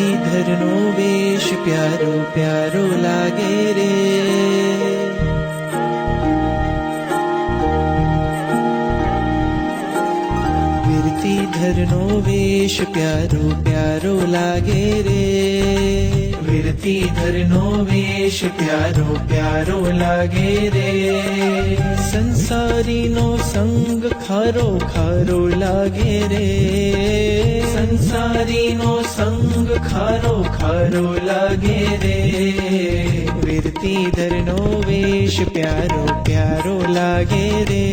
વીરતીધરનો વેશ પ્યારો પ્યારો લાગે રે. વીરતીધરનો વેશ પ્યારો પ્યારો લાગે રે. વીરતીધરનો વેશ પ્યારો પ્યારો લાગે રે. સંસારીનો સંગ ખારો ખારો લાગે રે. સંસારીનો સંગ ખારો ખારો લાગે રે. વીરતીધરનો વેશ પ્યારો પ્યારો લાગે રે.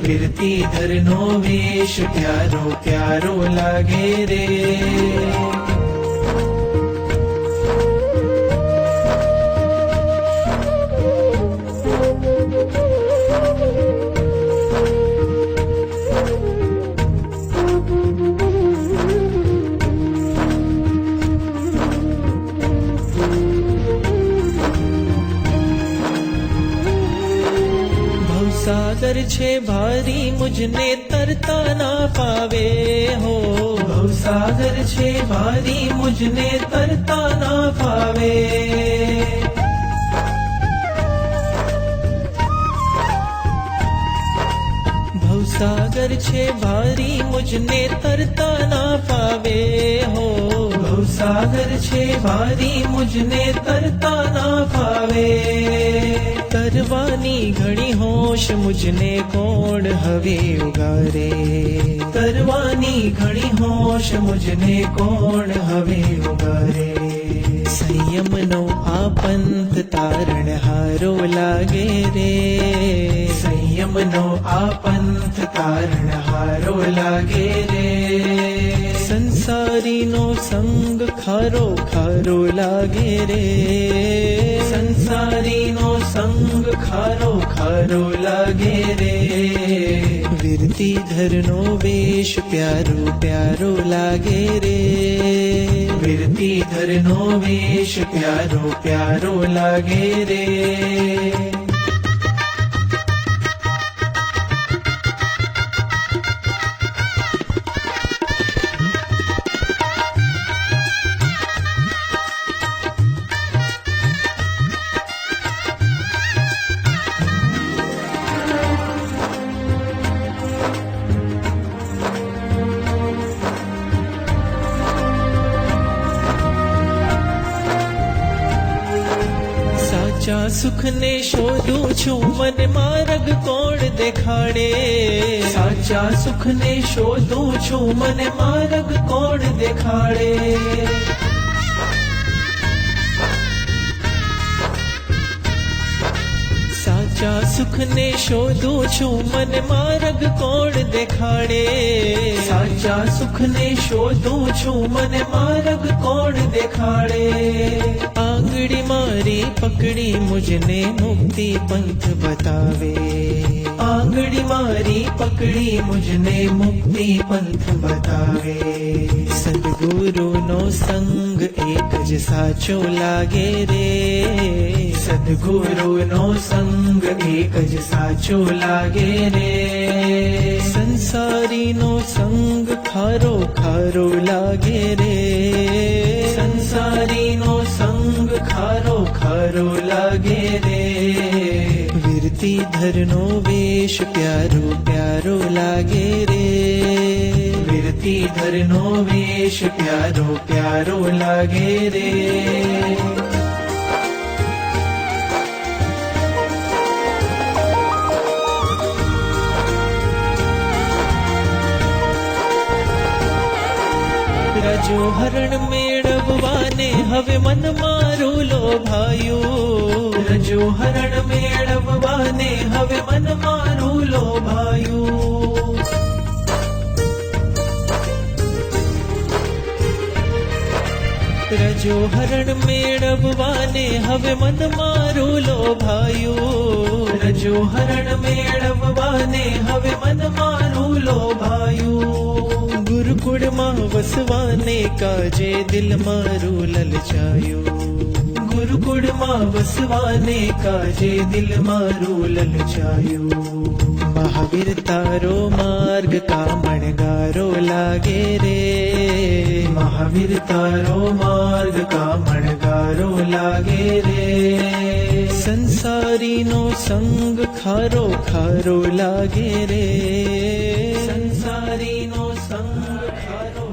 વીરતીધરનો વેશ પ્યારો પ્યારો લાગે રે. सागर छे भारी मुझने तरता ना पावे हो. भवसागर छे भारी मुझने तरता ना पावे. भवसागर छे भारी मुझने तरता ना पावे हो. भवसागर छे भारी मुझने तरता ना पावे. तरवानी घणी होश मुझने कोण हवे उगारे. तरवानी घणी होश मुझने कोण हवे उगारे. संयम नो आ पंथ तारण हारो लागे रे. संयम नो आ पंथ तारण हारो लागे रे. संसारी नो संग खारो खारो लागे रे. संसारी नो संग खारो खारो लागे रे. વીરતીધરનો વેશ પ્યારો પ્યારો લાગે રે. વીરતીધરનો વેશ પ્યારો પ્યારો લાગે રે. સાચા સુખને શોધું છું મને માર્ગ કોણ દેખાડે. સાચા સુખને શોધું છું મને માર્ગ કોણ દેખાડે. સાચા સુખને શોધું છું મને માર્ગ કોણ દેખાડે. સાચા સુખને શોધું છું મને માર્ગ કોણ દેખાડે. આંગળી મારી પકડી મુझने મુક્તિ પંથ બતાવે. આંગળી મારી પકડી મુझने મુક્તિ પંથ બતાવે. સદગુરુનો સંગ એક જ સાચો લાગે રે. સદગુરુનો સંગ એક જ સાચો લાગે રે. સંસારીનો સંગ ખારો ખારો લાગે રે. સંસારીનો સંગ ખારો ખારો લાગે રે. વીરતીધરનો વેશ પ્યારો પ્યારો લાગે રે. વીરતીધરનો વેશ પ્યારો પ્યારો લાગે રે. રજો હરણ મેળવવાને હવે મન મારું લોભાયું. રજો હરણ મેળવવાને હવે મન મારું લોભાયું. રજો હરણ મેળવવાને હવે મન મારું લોભાયું. રજો હરણ મેળવવાને હવે મન મારું લોભાયું. ગુરુકુળમાં વસવાને કાજે દિલ મારું લલચાયું. ગુરુકુળમાં વસવાને કાજે દિલ મારું લલચાયું. મહાવીર તારો માર્ગ કામણગારો લાગે રે, મહાવીર તારો માર્ગ કામણગારો લાગે રે. સંસારીનો સંગ ખારો ખારો લાગે રે, સંસારીનો સંગ ખારો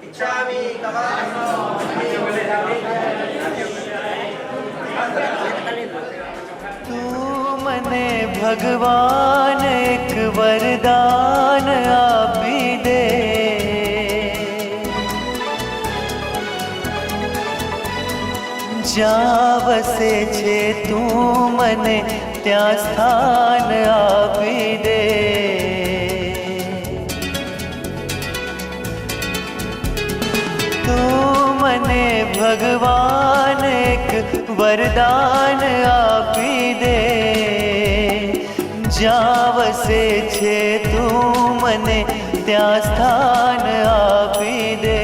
इच्छामि तू मने भगवान एक वरदान आपी दे, જ્યાં વસે છે તું મને ત્યાં સ્થાન આપી દે। તું મને ભગવાન એક વરદાન આપી દે, જ્યાં વસે છે તું મને ત્યાં સ્થાન આપી દે।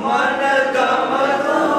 मन कमतो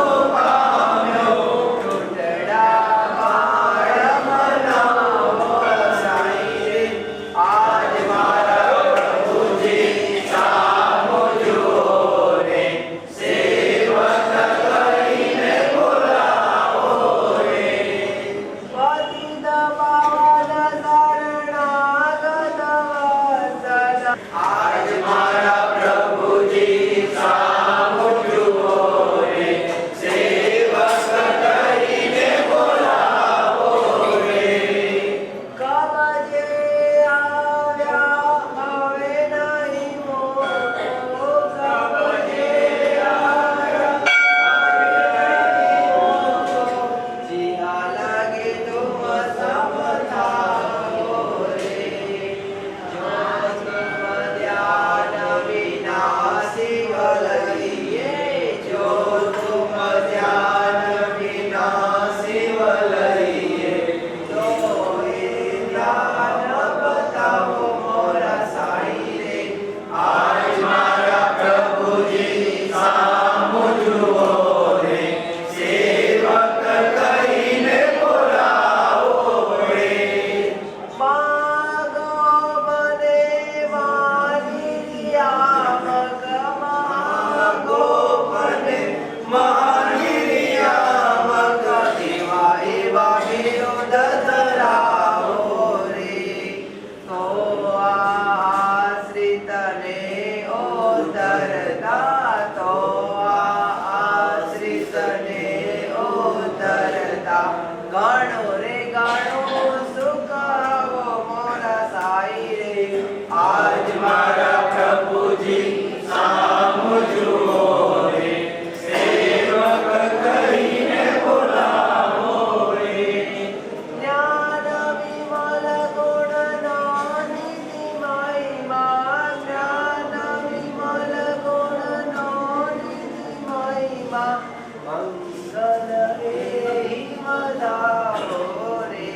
બોલાવો રે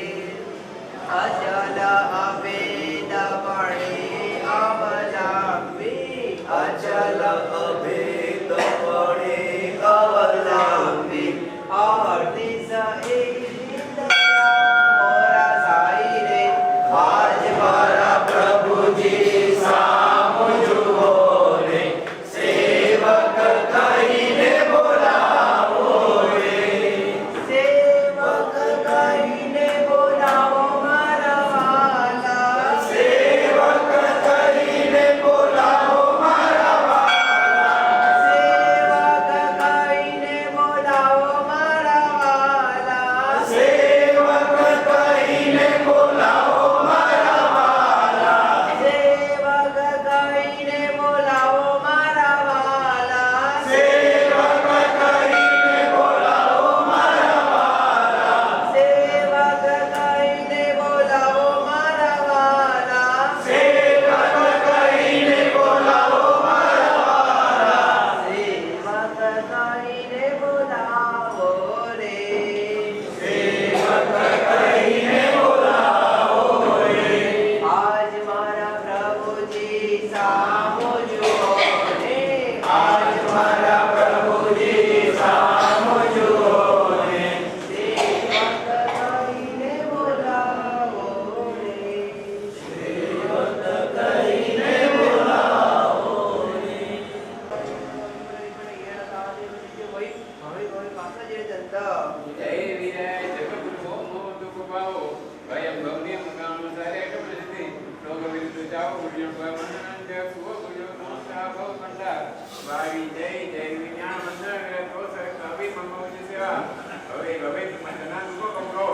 અચલ અભેદ પણે અવલંબી અચલ અભેદ પણે અવલંબી આરતી સહી મોરા સાઈ રે આજ મારા પ્રભુજી સામુ જુઓ રે સેવક કહીને બોલાવો રે સેવક કહીને બોલાવો મારા વાલા સેવક કહીને બોલાવો મારા વાલા સેવક કહીને બોલાવો મારા વાલા સેવક કહીને બોલાવો મારા વાલા સેવક કહીને બોલાવો મારા વાલા સેવક કહીને બોલાવો મારા વાલા સેવક કહીને બોલાવો મારા વાલા સેવક કહીને બોલાવો મારા વાલા સેવક કહીને બોલાવો રે સેવક કહીને બોલાવો રે આજ મારા પ્રભુજી સામો જુઓ રે આજ મારા પ્રભુજી સામો જુઓ રે સેવક કહીને બોલાવો રે સેવક કહીને બોલાવો રે જય વીરાય જગતગુરુ ઓમ દુઃખ પાવો ભયમ ભવની મંગાણો સારે કમલતી લોક વિરુદ્ધ જાઓ ગુણ્ય ભવનન જય સુઓ ગુણ્ય નમસ્કાર ભવ કંડા વાવી જય જય વિજ્ઞાન મંત્ર દોષ કવિ મંગોજી સેવા હવે હવે મંડના દુઃખ કમરો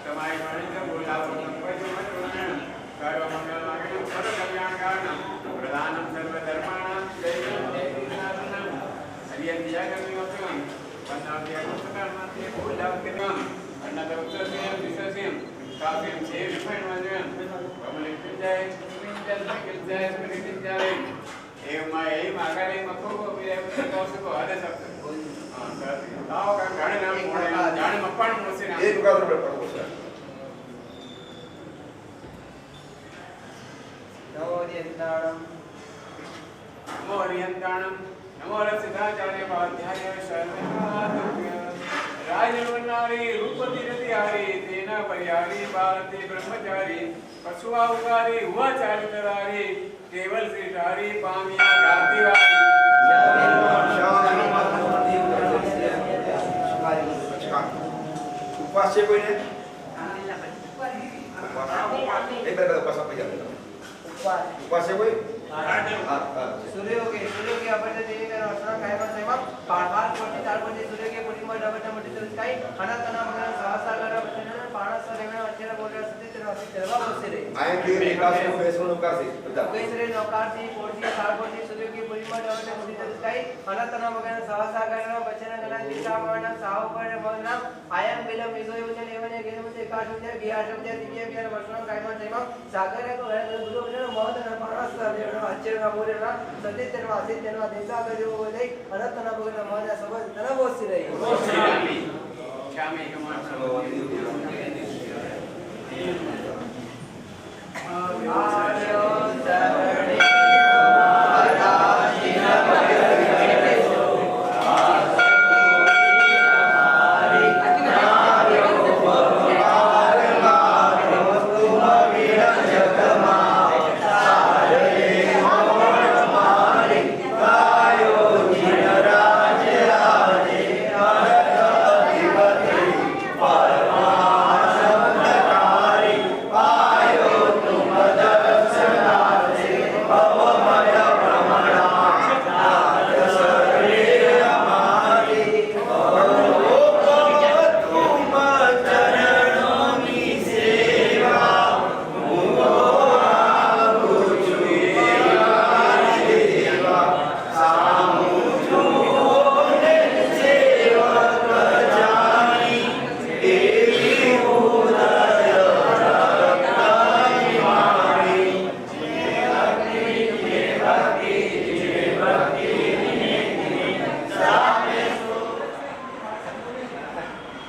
તમારી વાણી બોલાવો સંપજો મંત્રણ કારો મંગલ વાગે સર્વ કલ્યાણ કારણમ પ્રધાનમ સર્વ ધર્માણામ જય જય વિનાશનમ હરિયં દિયાગમી વસન વંદાવ્યા પુસ્તકામાંથી બોલાવકેમ અન્નદવસસ્યમ વિસસ્યમ કાવ્યમ છે વિફણવજન કમલિકજય વિજય સ્મૃતિજય એવમાં એ માગાને મખો વિરે પુસ્તકોસકો આદે શબ્દ તાવ કા ગાણે નામ મોડે જાણે મપ્પાણ મોસે નામ એક ગાળ પર પડો સર નમો નિયંતાણમ નમો હરિયંતાણમ નમો રસિદાચાર્ય પાધ્યાય શરણાગત્ય રાજવનારી રૂપતિ રતિહારી તેના પરિહારી ભારતી બ્રહ્મચારી પશુઆવકારી હુઆ ચારિતરારી કેવલ શ્રી ધારી પામિયા ગાતિવારી ઉપવાસ છે કોઈને એક બે ઉપવાસ આપી જાવ ઉપવાસ છે કોઈ सूर्य के अपने देने का रचना काय पर सेवा पार कोटी चार कोटी सूर्य के कोटी में डबल डबल डिटेल्स काय अनंत तना मगर सहसा करा बचन पाणस रेवण अक्षर बोले सती तेरा तेरा बसे रे આય કે વિકાસ નો ફેસલો નો કરશે બધા कई सरे नौकार थी कोटी चार कोटी सूर्य के कोटी में डबल डबल डिटेल्स काय अनंत तना मगर सहसा करा बचन गणा दिशा वर्ण साव पर मग्न आयम बिलम विजय वचन एवं गेन मते एकाश शब्द बिहार शब्द दिव्य बिहार वर्षण काय पर सेवा सागर को गुरु गुरु महत पाणस रेवण अक्षर का बोले ना सती तेरा आदि तेरा देसा करे वो दे अनंत तना मगर महत सब तना बोसी रही श्यामी श्यामी कमान आर्यो सरणे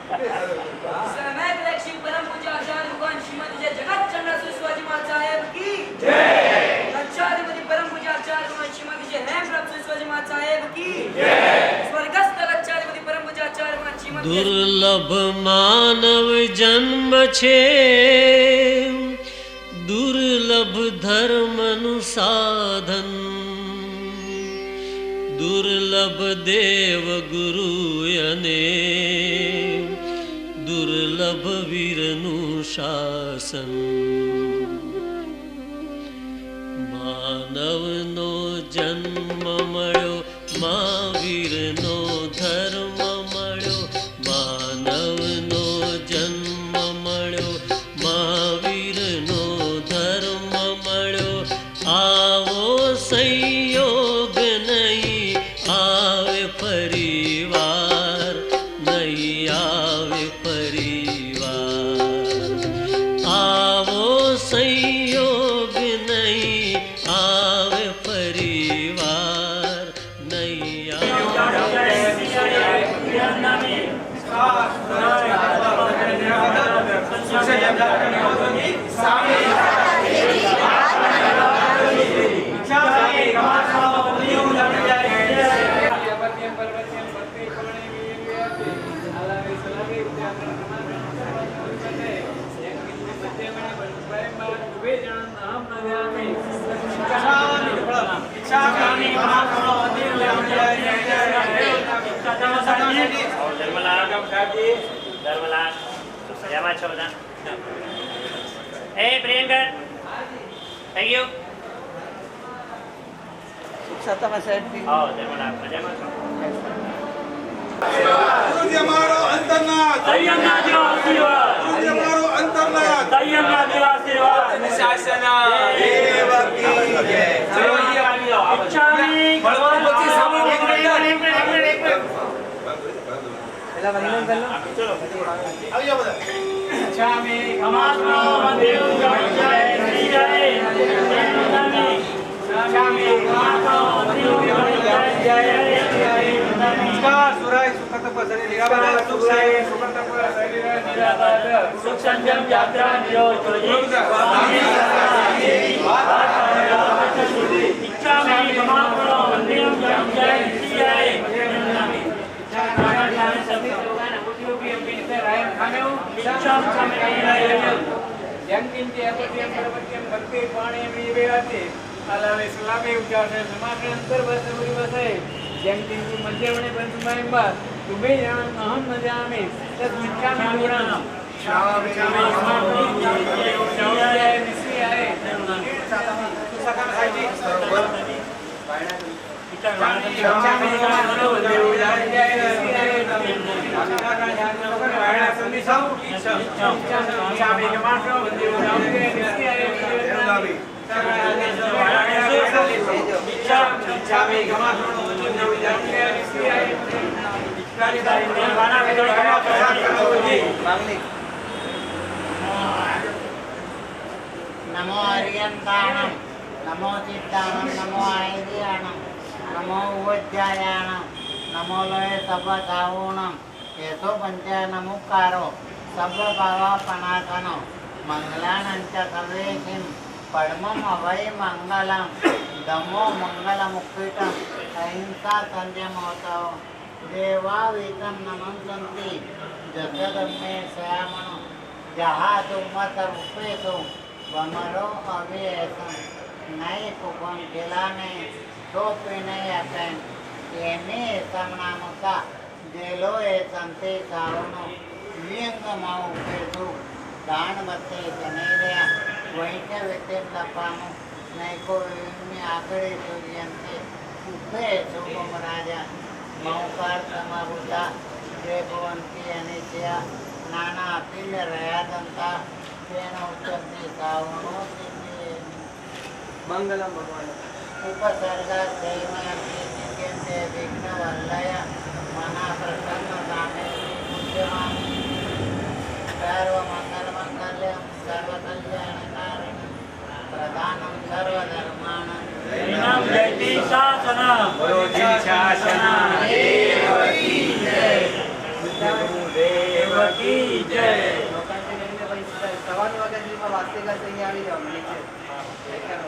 समय लक्ष्मी परम पूज्य आचार्य भगवान श्रीमद जय जगत चंद्र सुस्वाजी महाराज साहेब की जय। आचार्य परम पूज्य आचार्य भगवान श्रीमद जय हेम प्रभु सुस्वाजी महाराज साहेब की जय। स्वर्गस्थ आचार्य परम पूज्य आचार्य भगवान श्रीमद दुर्लभ मानव जन्म छे दुर्लभ धर्मनु साधन दुर्लभ देव गुरु अने दुर्लभ वीरनु शासन मानवनो जन्म मळ्यो महावीरनो धर्म मळ्यो मानवनो जन्म मळ्यो महावीरनो धर्म मळ्यो आवो संयोग नहीं आवे परिवार नहीं आवे परिवार आवो संयोग नहीं आवे परिवार नहीं Hey, Priyanka. Thank you. સત્તામાં સાહેબ Oh, ધર્મલાલ. મજામાં છો? ગુરુજી અમારો અંતરનાથ દૈયમના દેવ આશીર્વાદ. ગુરુજી અમારો અંતરનાથ દૈયમના દેવ આશીર્વાદ. શાસના દેવ કી જય ઈચ્છામી પછી સામે એક મિનિટ. પેલા વંદન કરી લો. ચલો. આવી જાઓ બધા ઈચ્છામી કમાત્મા દેવ જય શ્રી જય. ઈચ્છામી કમાત્મા દેવ જય જય. નમસ્કાર સુરાય સુખત પસરે નિરાબાદ સુખ સાહેબ સુખત પસરે નિરાબાદ સુખ સંજમ યાત્રા નિરોધ જોજી. ઈચ્છામી કમાત્મા દેવ જય શ્રી જય. नमो अर्यन्ताणं नमो चित्ताणं नमो आयर्याणं नमो उवज्जायाणं नमो लय सपदावूणं येतो पंचानमुक्कारो सब्बभावापणाकनो मंगलानंच सर्वेषिं पद्मम् अभय मंगलं धम्मो मंगलमुक्तिटं अहिंसा संयमोतव देवावीतं नमन्सन्ति जगदम्मे श्यामणो जहातु मत रूपेतु वमरो अव्ययसं नहीं कुकम केलाने तो पीने अपें येने समनामुका जेलो ए संते सावनो लिंग माउ पेदु दान बत्ते जनेरिया वैंक व्यक्ति लपामु नहीं को विम्य आकड़े सूर्यंते उठे शुभम राजा मौकार समाभूता जय भवंती अनित्या नाना अपिल रया दंता तेन उच्चते सावनो મંગલમ ભગવાન उपसर्ग दैवयन्ति नित्यन्ते विघ्नवल्लय मना प्रसन्न दामे पूज्यमान् सर्वमङ्गलमङ्गल्यं सर्वकल्याणकारिणं प्रधानं सर्वधर्माणां जयति शासनम्. શાસના देवकी जय દેવ की जय. સવારની વાગ્યા સુધીમાં વાસ્તે ક્લાસ અહીંયા આવી જાવ નીચે વ્યાખ્યાન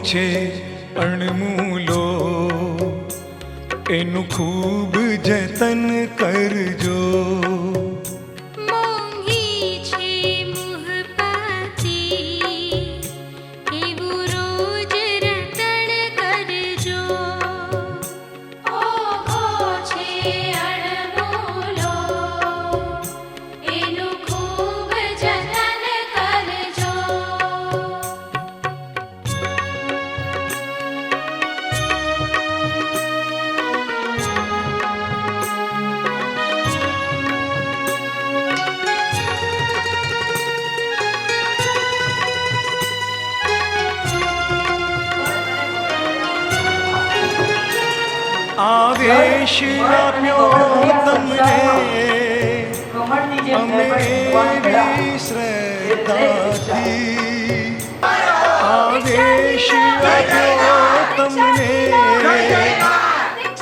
છે અણમૂલો એનું ખૂબ જતન કરજો. મોંઘી છે મુહબતી એવું રોજ રટણ કરજો. ઓઘો છે અણમૂલો એનું ખૂબ જતન કરજો. આવેશ આપ્યો તમને અમે એવી શ્રદ્ધાથી. આવેશ આપ્યો તમને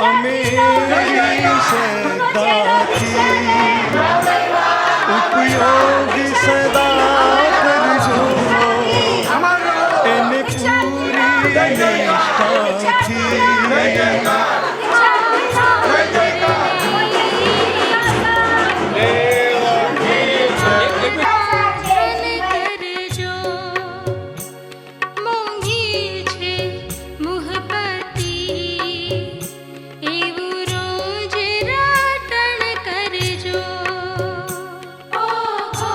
અમે એવી શ્રદ્ધાથી. ઉપયોગ સદા કરજો એને પૂરી નિષ્ઠાથી. ઓઘો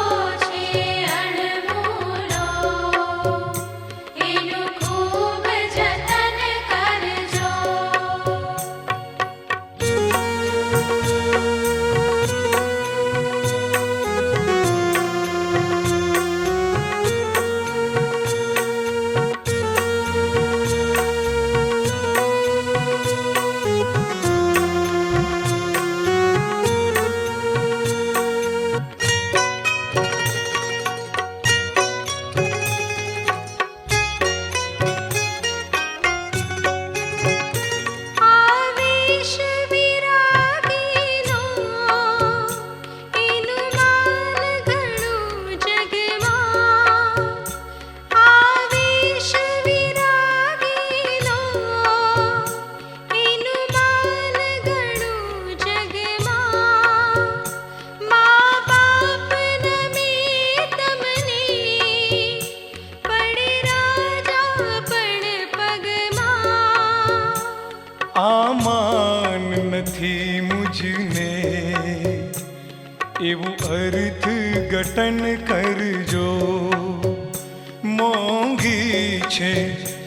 બીજને એવું અર્થ ઘટન કરજો. મોંઘી છે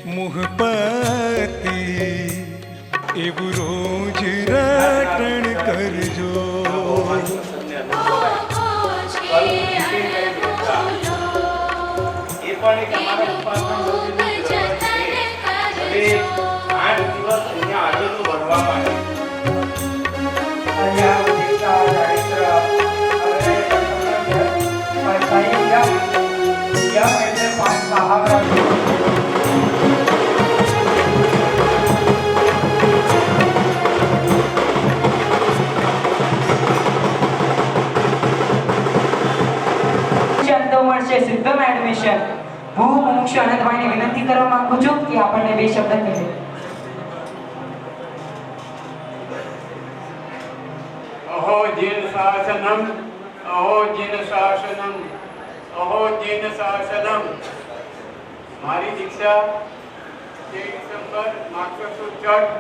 મુહપતિ એવું રોજ રટણ કરજો. એ પણ એક અમારા ઉપાસના હવે 8 દિવસ અહીંયા આવેલું ભણવા માટે અહીંયા દીક્ષા ચારિત્ર અને પણ સાહિત્ય યમ એટલે 5 મહાવરા મળશે સિદ્ધમ એડમિશન. હું મુમુક્ષુ અનંતભાઈને વિનંતી કરવા માંગુ છું કે આપણને બે શબ્દ કહે. અહો જીન શાસનમ અહો જીન શાસનમ અહો જીન શાસનમ. મારી દીક્ષા 13 ડિસેમ્બર માગસર સુદ છઠ.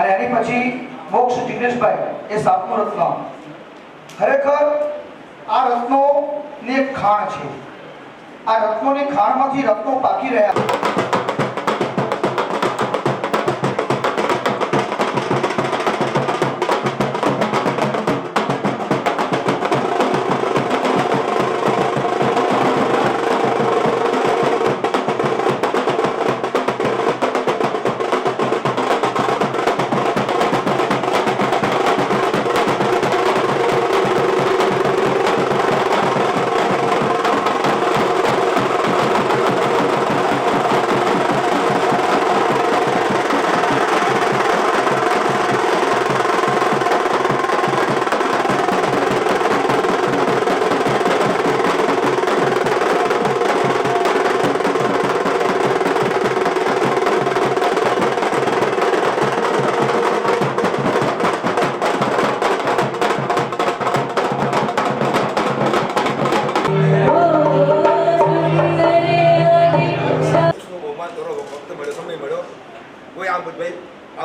અને એની પછી મોક્ષ જિગ્નેશભાઈ એ 7મું રત્ન. ખરેખર આ રત્નોની એક ખાણ છે. આ રત્નોની ખાણમાંથી રત્નો પાકી રહ્યા.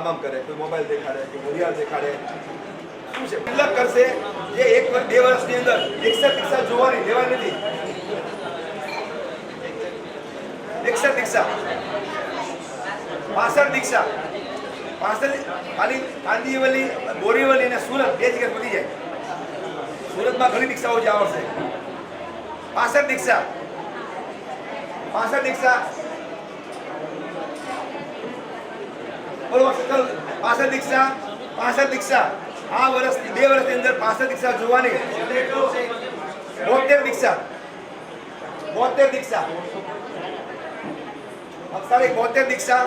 આમ કરે, કોઈ મોબાઈલ દેખાડે, કોઈ ઘડિયાળ દેખાડે. શું છે તિલક કરશે જે 1-2 વર્ષની અંદર દીક્ષા જોવાની લેવાની નથી. દીક્ષા 65 દીક્ષા 65 ખાલી કાંદીવલી બોરીવલી અને સુરત બે જગ્યાએ પતી જાય. સુરતમાં ઘણી દીક્ષાઓ જે આવશે. 65 દીક્ષા 65 દીક્ષા બરોબર. 65 દીક્ષા 65 દીક્ષા આ વર્ષની 2 વર્ષની અંદર 65 દીક્ષા જોવાની. 72 દીક્ષા 72 દીક્ષા અક્ષારી 72 દીક્ષા.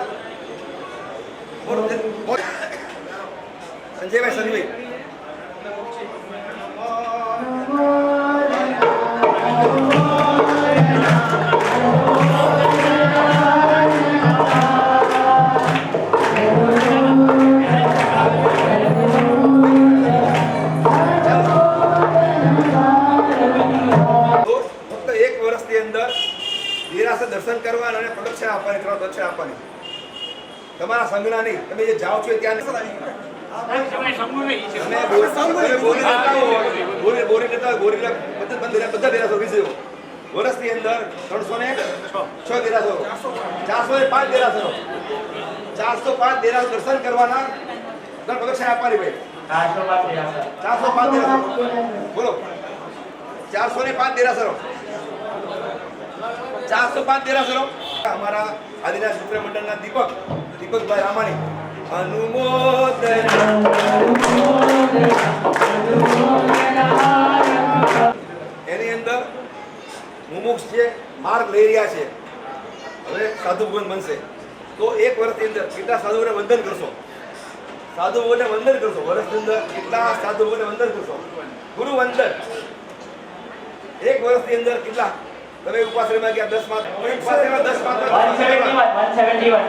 સંજયભાઈ સંજયભાઈ દર્શન કરવાના અને પ્રદક્ષિણા આપવાની, 3 દક્ષિણા આપવાની. તમારા સંજ્ઞા નહીં, તમે જે જાઓ છો ત્યાં બધા દેરાસરો વિષયો વર્ષની અંદર 306 દેરાસરો, 405 દેરાસરો, 405 દેરાસરો દર્શન કરવાના, પ્રદક્ષિણા આપવાની. ભાઈ 405 દેરાસરો બોલો. 405 દેરાસરો 405 દેરાસરો. અમારા આદિનાથ મિત્ર મંડળના દીપકભાઈ રામાણી અનુમોદન એની અંદર મુમુક્ષ છે, માર્ગ લઈ રહ્યા છે, હવે સાધુ ભવન બનશે. તો 1 વર્ષની અંદર કેટલા સાધુઓને વંદન કરશો? સાધુઓને વંદન કરશો. વર્ષની અંદર કેટલા સાધુઓને વંદન કરશો? ગુરુ વંદન. 1 વર્ષની અંદર કેટલા? તમે ઉપાશ્રયમાં ગયા 10 માં, ઉપાશ્રયમાં 10 માં 171.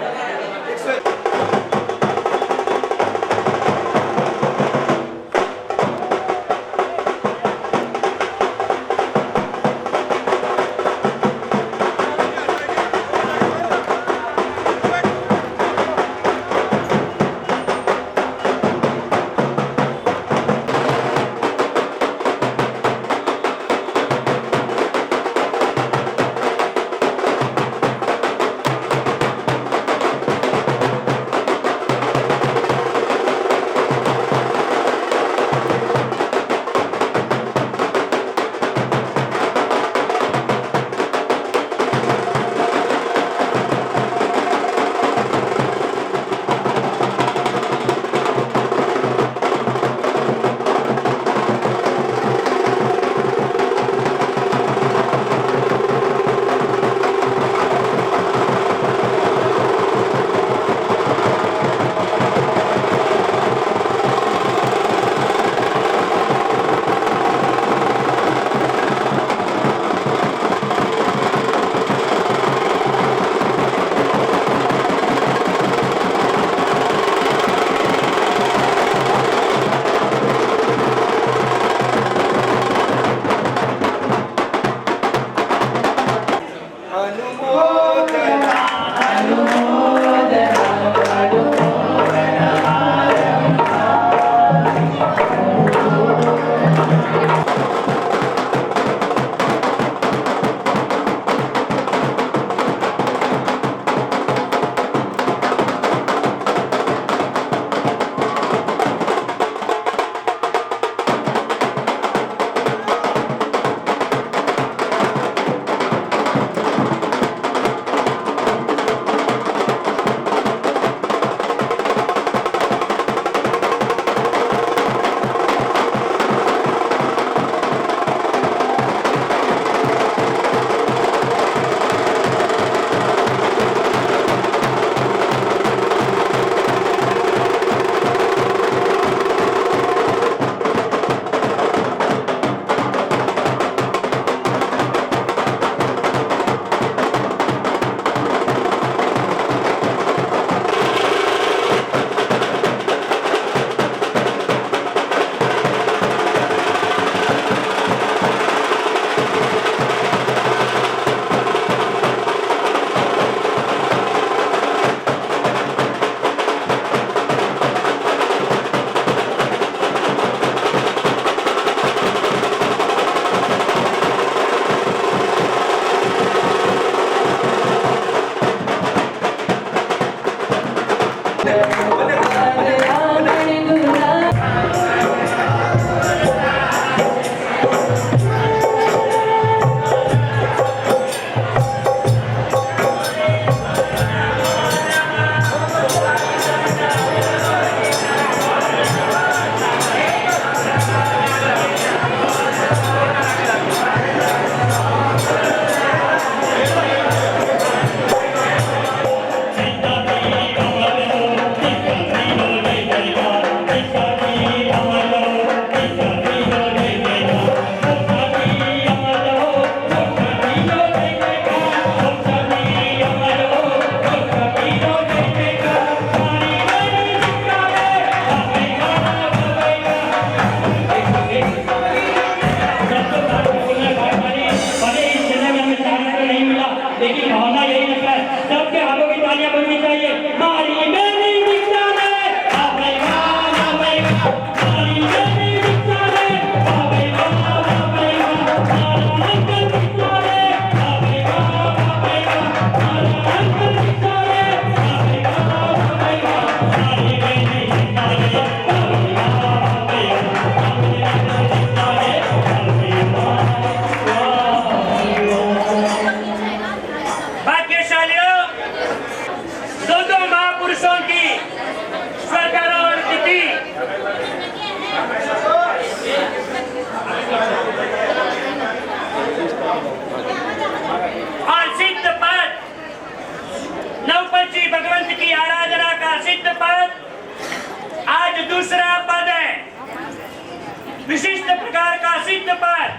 दूसरा पद है विशिष्ट प्रकार का सिद्ध पद।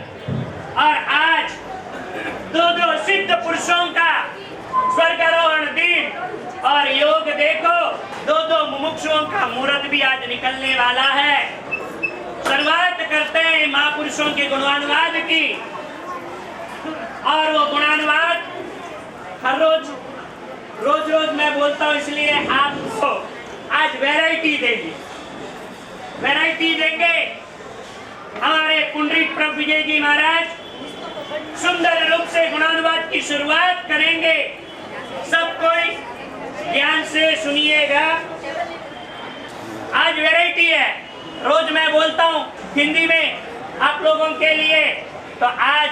और आज दो सिद्ध पुरुषों का स्वर्गारोहण दिन और योग देखो, दो मुमुक्षुओं का मुहूर्त भी आज निकलने वाला है। शुरुआत करते हैं महापुरुषों के गुणानुवाद की। और वो गुणानुवाद हर रोज मैं बोलता हूँ, इसलिए आपको आज वैरायटी देंगे। हमारे पुंडरीक प्रभु विजय जी महाराज सुंदर रूप से गुणानुवाद की शुरुआत करेंगे। सब कोई ध्यान से सुनिएगा। आज वैरायटी है, रोज मैं बोलता हूँ हिंदी में आप लोगों के लिए, तो आज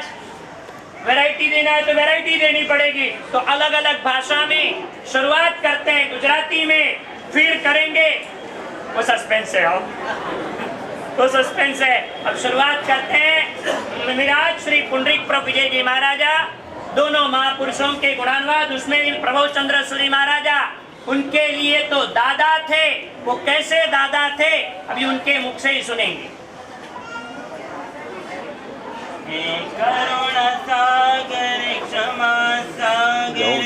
वैरायटी देना है तो वैरायटी देनी पड़ेगी। तो अलग अलग भाषा में शुरुआत करते हैं, गुजराती में फिर करेंगे। वो सस्पेंस है, तो सस्पेंस है। अब शुरुआत करते हैं मिराज श्री पुंडरीक प्रभु विजय जी महाराजा, दोनों महापुरुषों के गुणानुवाद। उसमें प्रभु चंद्र सूरी महाराजा, उनके लिए तो दादा थे। वो कैसे दादा थे अभी उनके मुख से ही सुनेंगे। करुणा सागर क्षमा सागर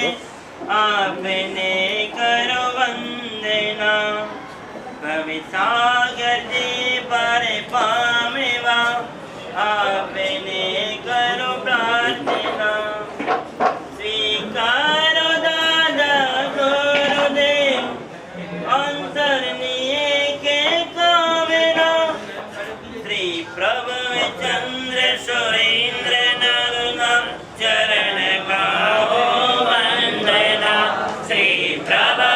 आपने करो वंदना, भव सागर जी पर पामेवा आपने करो प्रार्थना। स्वीकारो दादा गुरुदेव अंतरनीय के कामना, श्री प्रभु चंद्र सुरेंद्र नरुना चरण गाहो वंदना। श्री प्रभु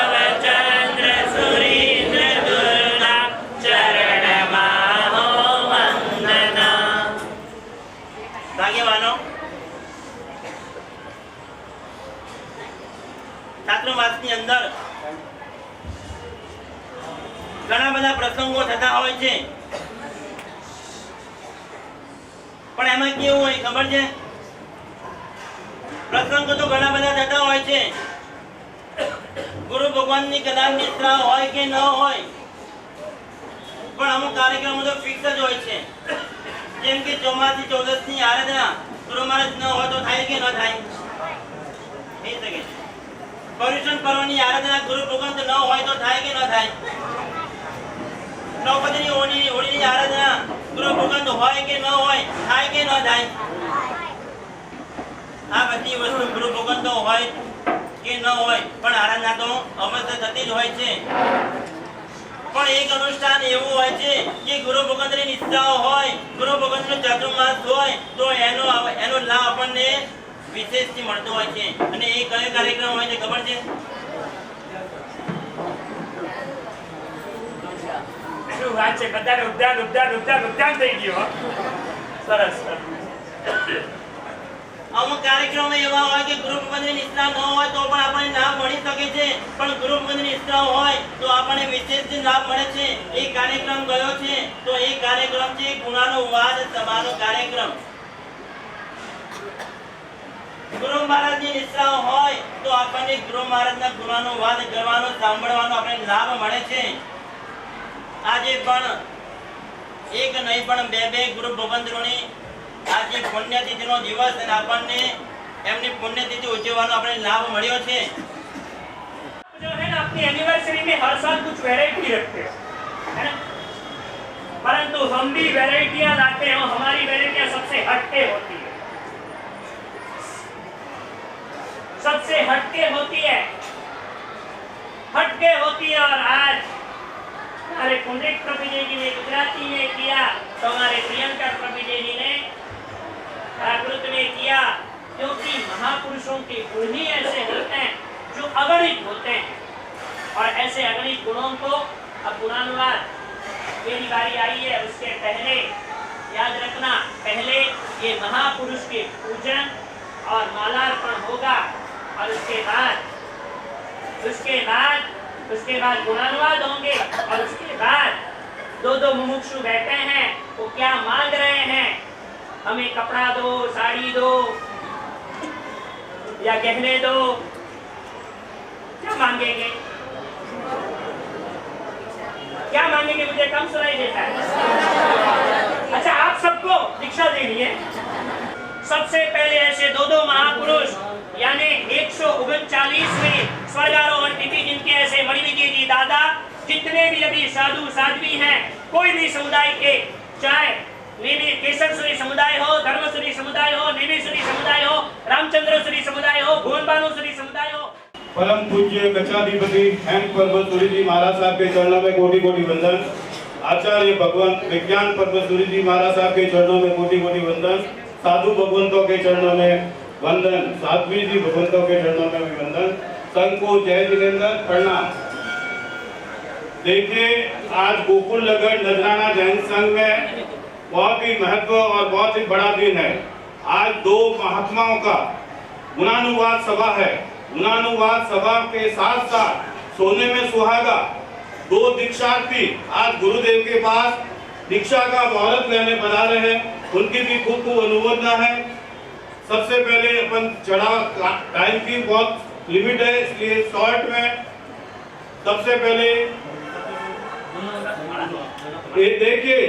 चंद्र सुरेंद्र नरुना चरण गाहो वंदना। भाग्यवानों, છાત્રવાસની અંદર ઘણા બધા પ્રસંગો થતા હોય છે, પણ એમાં કેવું હોય ખબર છે? પ્રસંગો તો ઘણા બધા થતા હોય છે, ગુરુ ભગવાનની કદાચ નિદ્રા હોય કે ન હોય, પણ અમુક કાર્યક્રમો તો ફિક્સ જ હોય છે। જેમ કે ચોમાસી ચૌદસની આરાધના ગુરુ મહારાજ ન હોય તો થાય કે ન થાય? થઈ શકે। पर्युषण पर्वनी आराधना गुरु भगवान न હોય તો થાય કે ન થાય? નવપદની હોળીની આરાધના ગુરુ ભગવાન હોય કે ન હોય, થાય કે ન થાય? આ બધી વસ્તુ ગુરુ ભગવાન તો હોય કે ન હોય, પણ આરાધના તો અવશ્ય થતી જ હોય છે। પણ એક અનુષ્ઠાન એવું હોય છે કે ગુરુ ભગવાનની નિષ્ઠા હોય, ગુરુ ભગવાનનો ચાતુર્માસ હોય, તો એનો લાભ આપણને વિશેષથી મળતો હોય છે। અને એ કયો કાર્યક્રમ હોય છે ખબર છે? શું વાત છે, બધાને ઉદ્યાન થઈ ગયો। સરસ। અમુક કાર્યક્રમો એવા હોય કે ગુરુ ભગવાનની નિષ્ઠા ન હોય તો પણ આપણને લાભ મળી શકે છે, પણ ગુરુ ભગવાનની નિષ્ઠા હોય તો આપણને વિશેષ લાભ મળે છે। એ કાર્યક્રમ ગયો છે, તો એ કાર્યક્રમ છે ગુણાનુવાદ સભાનો કાર્યક્રમ। ગુરુ મહારાજની નિષ્ઠા હોય તો આપણને ગુરુ મહારાજના ગુણાનુવાદ કરવાનો, સાંભળવાનો આપણને લાભ મળે છે। આજે પણ એક નહીં પણ બે ગુરુ ભગવંતોની આજે પુણ્યતિથિનો દિવસ, અને આપણને એમની પુણ્યતિથિ ઉજવવાનો આપણે લાભ મળ્યો છે। जो है ना, अपनी एनिवर्सरी में हर साल कुछ वैरायटी रखते हैं, है ना? परंतु हम भी वैरायटियां लाते हैं। हमारी वैरायटियां सबसे हटके होती है, सबसे हटके होती है। और आज हमारे पुंडरीक प्रभु जी ने गुजराती में किया, तो हमारे प्रियंका प्रभु जी ने प्राकृत में किया। क्योंकि महापुरुषों के गुण ही ऐसे होते हैं जो अगणित होते हैं, और ऐसे अगणित गुणों को अब गुणानुवाद मेरी बारी आई है। उसके पहले याद रखना, पहले ये महापुरुष के पूजन और मालार्पण होगा, और उसके बाद गुणानुवाद होंगे, और उसके बाद दो मुमुक्षु बैठे हैं, वो क्या मांग रहे हैं? हमें कपड़ा दो, साड़ी दो, या गहने दो, क्या मांगेंगे? क्या मांगेंगे मुझे कम सुनाई देता है। अच्छा, आप सबको दीक्षा देनी है। सबसे पहले ऐसे दो महापुरुष यानी 139वें स्वर्गारोहण तिथि जिनके ऐसे मणिविजय जी दादा, जितने भी अभी साधु साध्वी हैं, कोई भी समुदाय के, चाहे नेमी केसरसुरी समुदाय हो, धर्मसुरी समुदाय हो, नेमीसुरी समुदाय हो, रामचंद्रसुरी समुदाय हो, भुवनबानुसुरी समुदाय हो। परम पूज्य कक्षाधिपति हेम पर्वतसुरी जी महाराज साहब के चरणों में कोटि कोटि वंदन। आचार्य भगवान विज्ञान पर्वतसुरी जी महाराज साहब के चरणों में कोटि कोटि वंदन। साधु भगवंतों के चरणों में वंदन। साध्वी जी भगवंतों के चरणों में भी वंदन। संघ को जय जिनेन्द्र प्रणाम। देखिए, आज गोकुल नगर नजराना जैन संघ में बहुत ही महत्व और बहुत ही बड़ा दिन है। आज दो महात्माओं का गुणानुवाद सभा है। गुणानुवाद सभा के साथ साथ सोने में सुहागा दो दीक्षार्थी आज गुरुदेव के पास दीक्षा का मुहूर्त लेने बना रहे हैं। उनकी भी खूब खूब अनुमोदना है। सबसे पहले अपन चढ़ावा, टाइम की बहुत लिमिट है इसलिए शॉर्ट में सबसे पहले ये देखिए,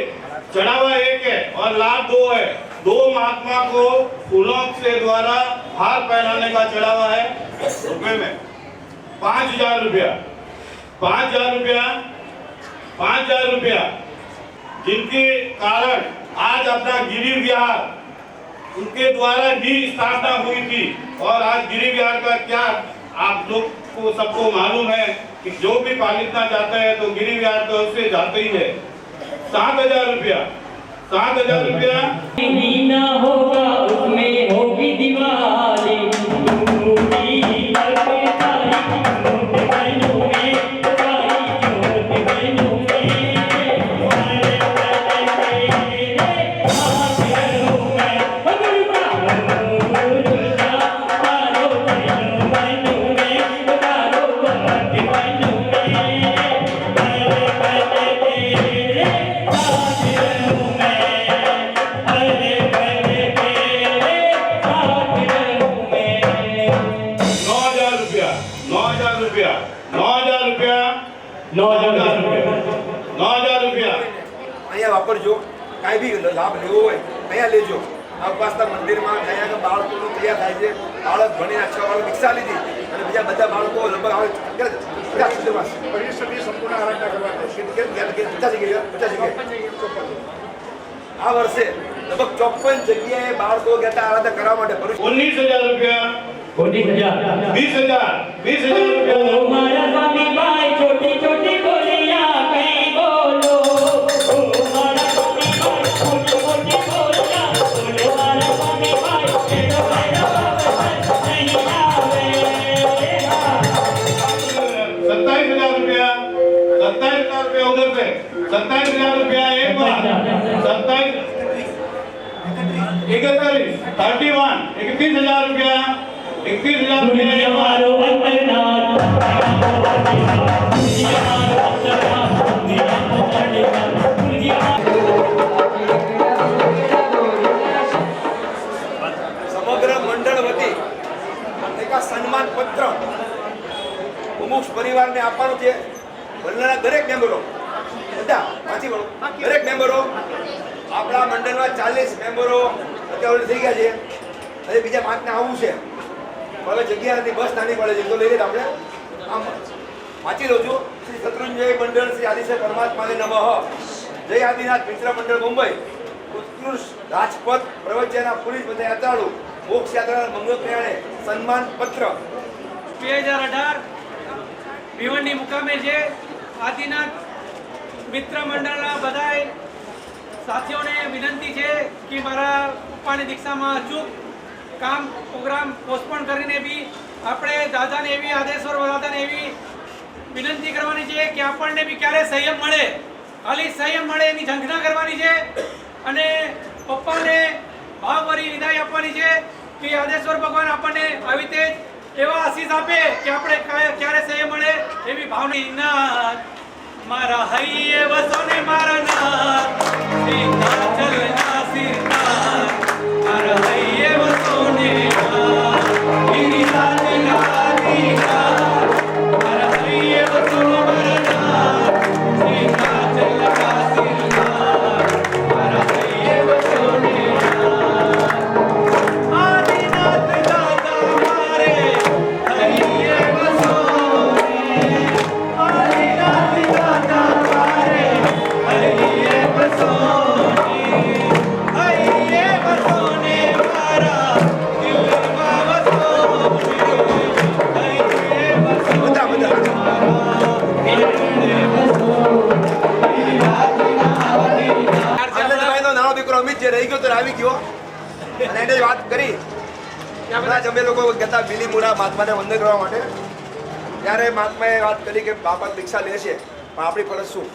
चढ़ावा एक है और लाभ दो है। दो महात्मा को फूलों से द्वारा हार पहनाने का चढ़ावा है रुपए में 5,000 रुपया। 5,000 रुपया, 5,000 रुपया, जिनके कारण आज अपना गिरी विहार उनके द्वारा ही स्थापना हुई थी। और आज गिरी विहार का क्या आप लोग को सबको मालूम है कि जो भी पालितना जाता है तो गिरी विहार तो उससे जाता ही है। 7,000 रुपया, 7,000 रुपया ना होगा उसमें होगी दिवाली। વાપરજો। કાંઈ બી લાભ લેવો હોય અહીંયા લેજો। આ ઉપાસના મંદિરમાં અહીંયા બાળકોનું તૈયાર થાય છે। બાળક ભણીને 6 બાળક દીક્ષા લીધી અને બીજા બધા બાળકો લગભગ આવે સંપૂર્ણ આરાધના કરવા 50 આ વર્ષે લગભગ 54 જગ્યાએ બાળકો ગયા આરાધના કરવા માટે 19,000 रुपया, 20,000, 20,000 रुपया। मारा स्वामी भाई छोटी छोटी बोलियां कहीं बोलो। मारा स्वामी भाई छोटी छोटी बोलियां बोलो। मारा स्वामी भाई बेटो बेटो नहीं आवे। 27,000 रुपया, 27,000 रुपया उधर से। 27,000 रुपया एक बार। 27, 31, 31,000 रुपया, 31,000 रुपया एक बार। સમગ્ર મંડળ વતી એક સન્માન પત્ર મુમુક્ષ પરિવારને આપવાનું છે। મંડળના દરેક મેમ્બરો બધા વાંચી વળો। દરેક મેમ્બરો આપણા મંડળમાં 40 મેમ્બરો અત્યારે થઈ ગયા છે અને બીજા 5ને આવવું છે। હવે જગ્યા નથી, બસ નાની પડે છે તો લઈ લઈએ આપણે। આમ વાંચી લો છું। શ્રી શત્રુંજય મંડળ શ્રી આદિશય પરમાત્માને નમઃ। જય આદિનાથ મિત્ર મંડળ મુંબઈ ઉત્કૃષ્ટ રાજપથ પ્રવચના પોલીસ બધા યાત્રાળુ મોક્ષ યાત્રા મંગળ કલ્યાણે સન્માન પત્ર 2018 ભીવંડી મુકામે જે આદિનાથ મિત્ર મંડળના બધાય સાથીઓને વિનંતી છે કે મારા પપ્પાની દીક્ષામાં અચૂક કામ પ્રોગ્રામ પોસ્ટપોન કરીને બી આપણે દાદાને એવી આદેશ્વર દાદાને એવી વિનંતી કરવાની છે કે આપણને બી ક્યારે સંયમ મળે, ખાલી સંયમ મળે એની ઝંખના કરવાની છે અને પપ્પાને ભાવભરી વિદાય આપવાની છે કે આદેશ્વર ભગવાન આપણને આવી રીતે એવા આશીષ આપે કે આપણે ક્યારે સંયમ મળે એવી ભાવની નાથ મારા હૈયે વસોને મારા નાથ સીતા ચલના સીતા મારા હૈયે વસોને નાથ ગિરિરાજ નાથ મારા હૈયે વસોને મારા નાથ સીતા ચલના સમય આવી ગયો અને એને વાત કરી હમણાં જ અમે લોકો ગયા બિલીમોરા મહાત્માને વંદન કરવા માટે, ત્યારે મહાત્માએ વાત કરી કે બાપા દીક્ષા લે છે પણ આપણી ફરજ શું?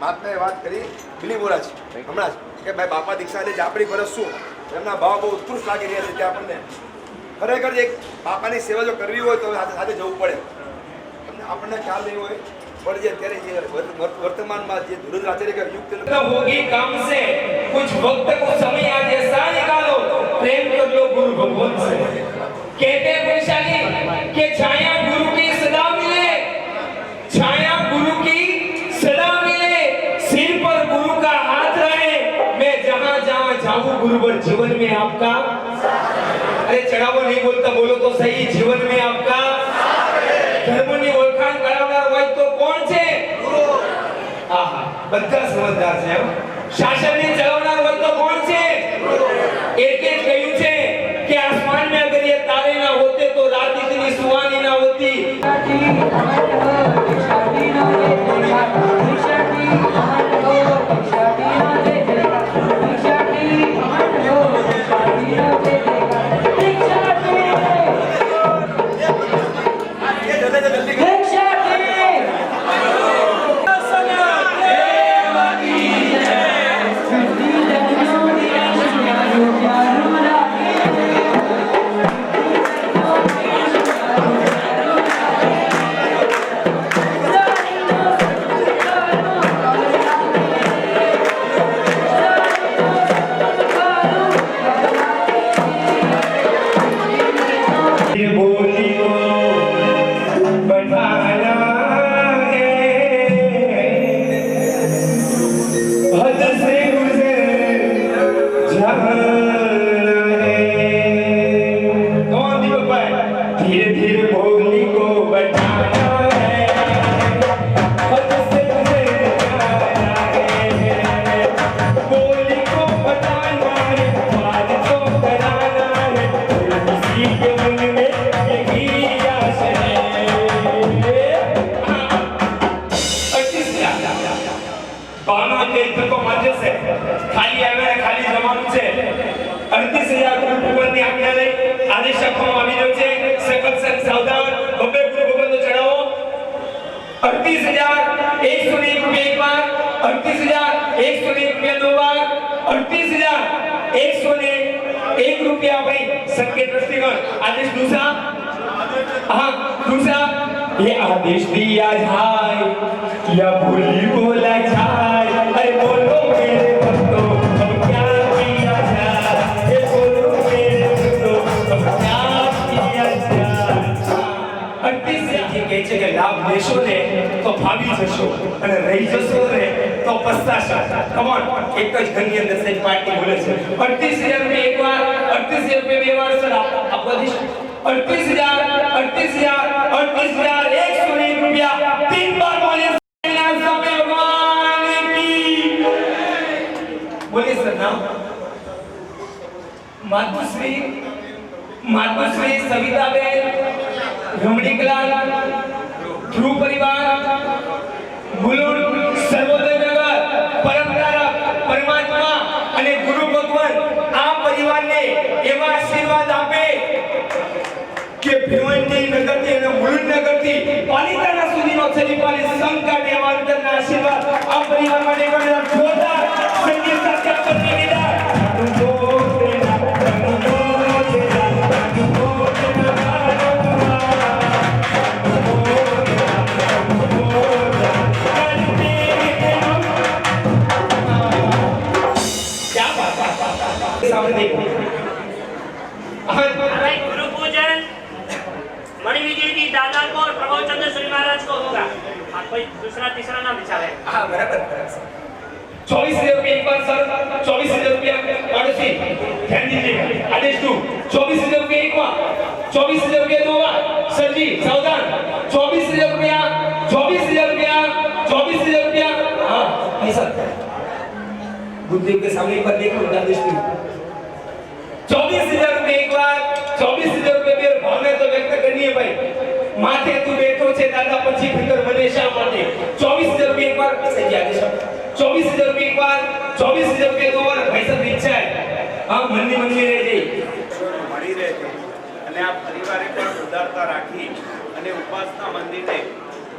મહાત્માએ વાત કરી બિલીમોરા જ હમણાં જ કે ભાઈ બાપા દીક્ષા લે છે, આપણી ફરજ શું? એમના ભાવ બહુ ઉત્કૃષ્ટ લાગી રહ્યા છે કે આપણને ખરેખર એક બાપાની સેવા જો કરવી હોય તો સાથે સાથે જવું પડે. આપણને ખ્યાલ નહીં હોય પણ જે અત્યારે જે વર્તમાનમાં જે ધુરંધર યુગ होगी काम से कुछ वक्त को समय आज ऐसा निकालो प्रेम कर लो गुरु भगवान से. कहते हैं वैशाली कि छाया गुरु की सदा मिले, छाया गुरु की सदा मिले, सिर पर गुरु का हाथ रहे, मैं जहां जहां जाऊं गुरुवर जीवन में आपका. अरे चढ़ावो नहीं बोलता, बोलो तो सही. जीवन में आपका ધર્મની ઓળખાણ કરાવનાર હોય તો કોણ છે? આહા, બધા સમજદાર છે. શાસનને ચલાવનાર હોય તો કોણ છે? એટલે જ કહ્યું છે કે આસમાન में अगर ये तारे ना होते तो रात इतनी सुहानी ना होती. ये आदेश दिया जाए या भूली बोला जाए, अरे बोलो मेरे भक्तों अब क्या किया जाए, ये बोलो मेरे भक्तों अब क्या किया जाए. 38 કહે છે કે લાભ લેશો ને તો ભાવી જશો અને રહી જશો ને તો પસ્તાશો. કમોન, એક જ ઘરની અંદર સેજ પાર્ટી બોલે છે 38,000 રૂપિયા એકવાર, 38,000 રૂપિયા બે વાર. સર આપવા દઈશ 38,000 रुपया 3 बार बोले भगवान की. बोलिए सर नाम मातुश्री सविताबेन रमणीकलाल, ध्रुव परिवार, मुलुंड, सर्वोदय नगर, परमकारक परमात्मा અને ગુરુ ભગવાન આ પરિવારને એવા આશીર્વાદ આપે કે ભિવંડી નગરથી અને મુલુંડ નગરથી પાલિતાણા સુધીનો છેલ્લી સંકટ એવા અંતરના આશીર્વાદ આ પરિવાર માટે ગણેશ જોરદાર સંગીત સાથે આપણને વિદાય. गुरु पूजन मणिविजय जी दादा को और प्रभु चंद्र श्री महाराज को होगा. आप कोई दूसरा तीसरा नाम विचारे? हाँ बराबर. 24,000 रुपये एक बार सर, 24,000 रुपये पड़ोसी ध्यान दीजिएगा. आदेश 2 24,000 रुपये एक बार, 24,000 रुपये दो बार. सर जी सावधान. 24,000 रुपया, 24,000 रुपया, 24,000 रुपया. हाँ ऐसा गुरुदेव के सामने एक बार देखो. आदेश 2 24,000 रुपये एक बार, 24,000 रुपये मेरे भावना तो व्यक्त करनी है भाई. माथे तू बैठो छे दादा પછી ફિકર મને શા માટે. 24,000 रुपये एक बार. सही आदेश 24,000 रुपये एक बार, 24,000 रुपये दो बार. भाई साहब ભાવ મંદિરે જઈ મળી રહે છે અને આ પરિવારે પણ ઉદારતા રાખી અને ઉપાસના મંદિરને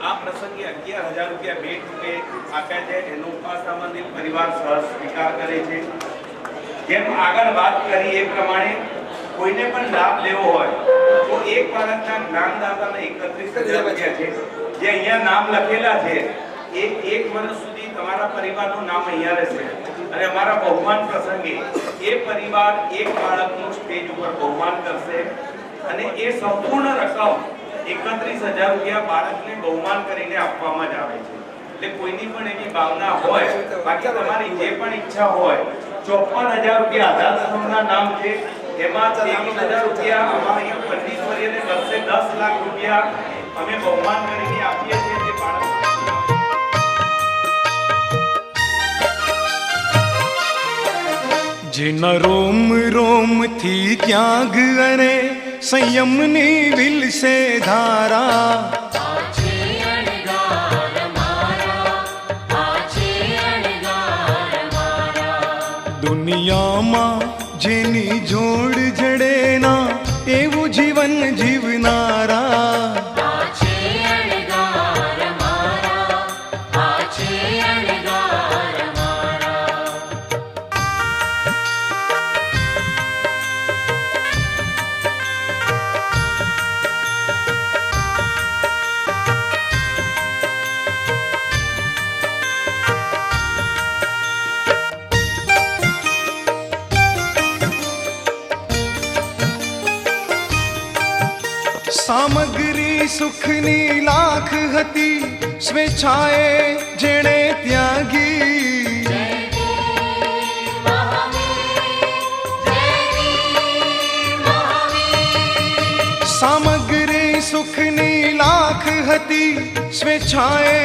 આ પ્રસંગે 11,000 રૂપિયા ભેટ રૂપે આપ્યા છે. એનો ઉપાસના મંદિર પરિવાર સહ સ્વીકાર કરે છે. જેમ આગળ વાત કરી એ પ્રમાણે કોઈને પણ લાભ લેવો હોય તો એક બાળકના જ્ઞાનદાતાને 31,000 રૂપિયા છે જે અહીંયા નામ લખેલા છે. એ 1 વર્ષ સુધી તમારા પરિવારનું નામ અહીંયા રહેશે અને અમારા બહુમાન પ્રસંગે એ પરિવાર એક બાળકનું સ્ટેજ ઉપર બહુમાન કરશે અને એ સંપૂર્ણ રકમ 31,000 રૂપિયા બાળકને બહુમાન કરીને આપવામાં જ આવે છે. એટલે કોઈની પણ એવી ભાવના હોય, બાકી તમારી જે પણ ઈચ્છા હોય, 54,000 રૂપિયા આધાર સ્તંભના નામ છે. એમાં 23,000 રૂપિયા અમારા અહીંયા પંડિતવર્યને વર્ષે 10 લાખ રૂપિયા અમે બહુમાન કરીને આપીએ છીએ. તે બાળક જેના રોમ રોમ થી ત્યાગ અને સંયમની વિલસે ધારા દુનિયામાં જેની જોડ જડે ના એવું જીવન જીવનારા સામગ્રી સુખની લાખ હતી સ્વેચ્છાએ જેણે ત્યાગી સામગ્રી સુખની લાખ હતી સ્વેચ્છાએ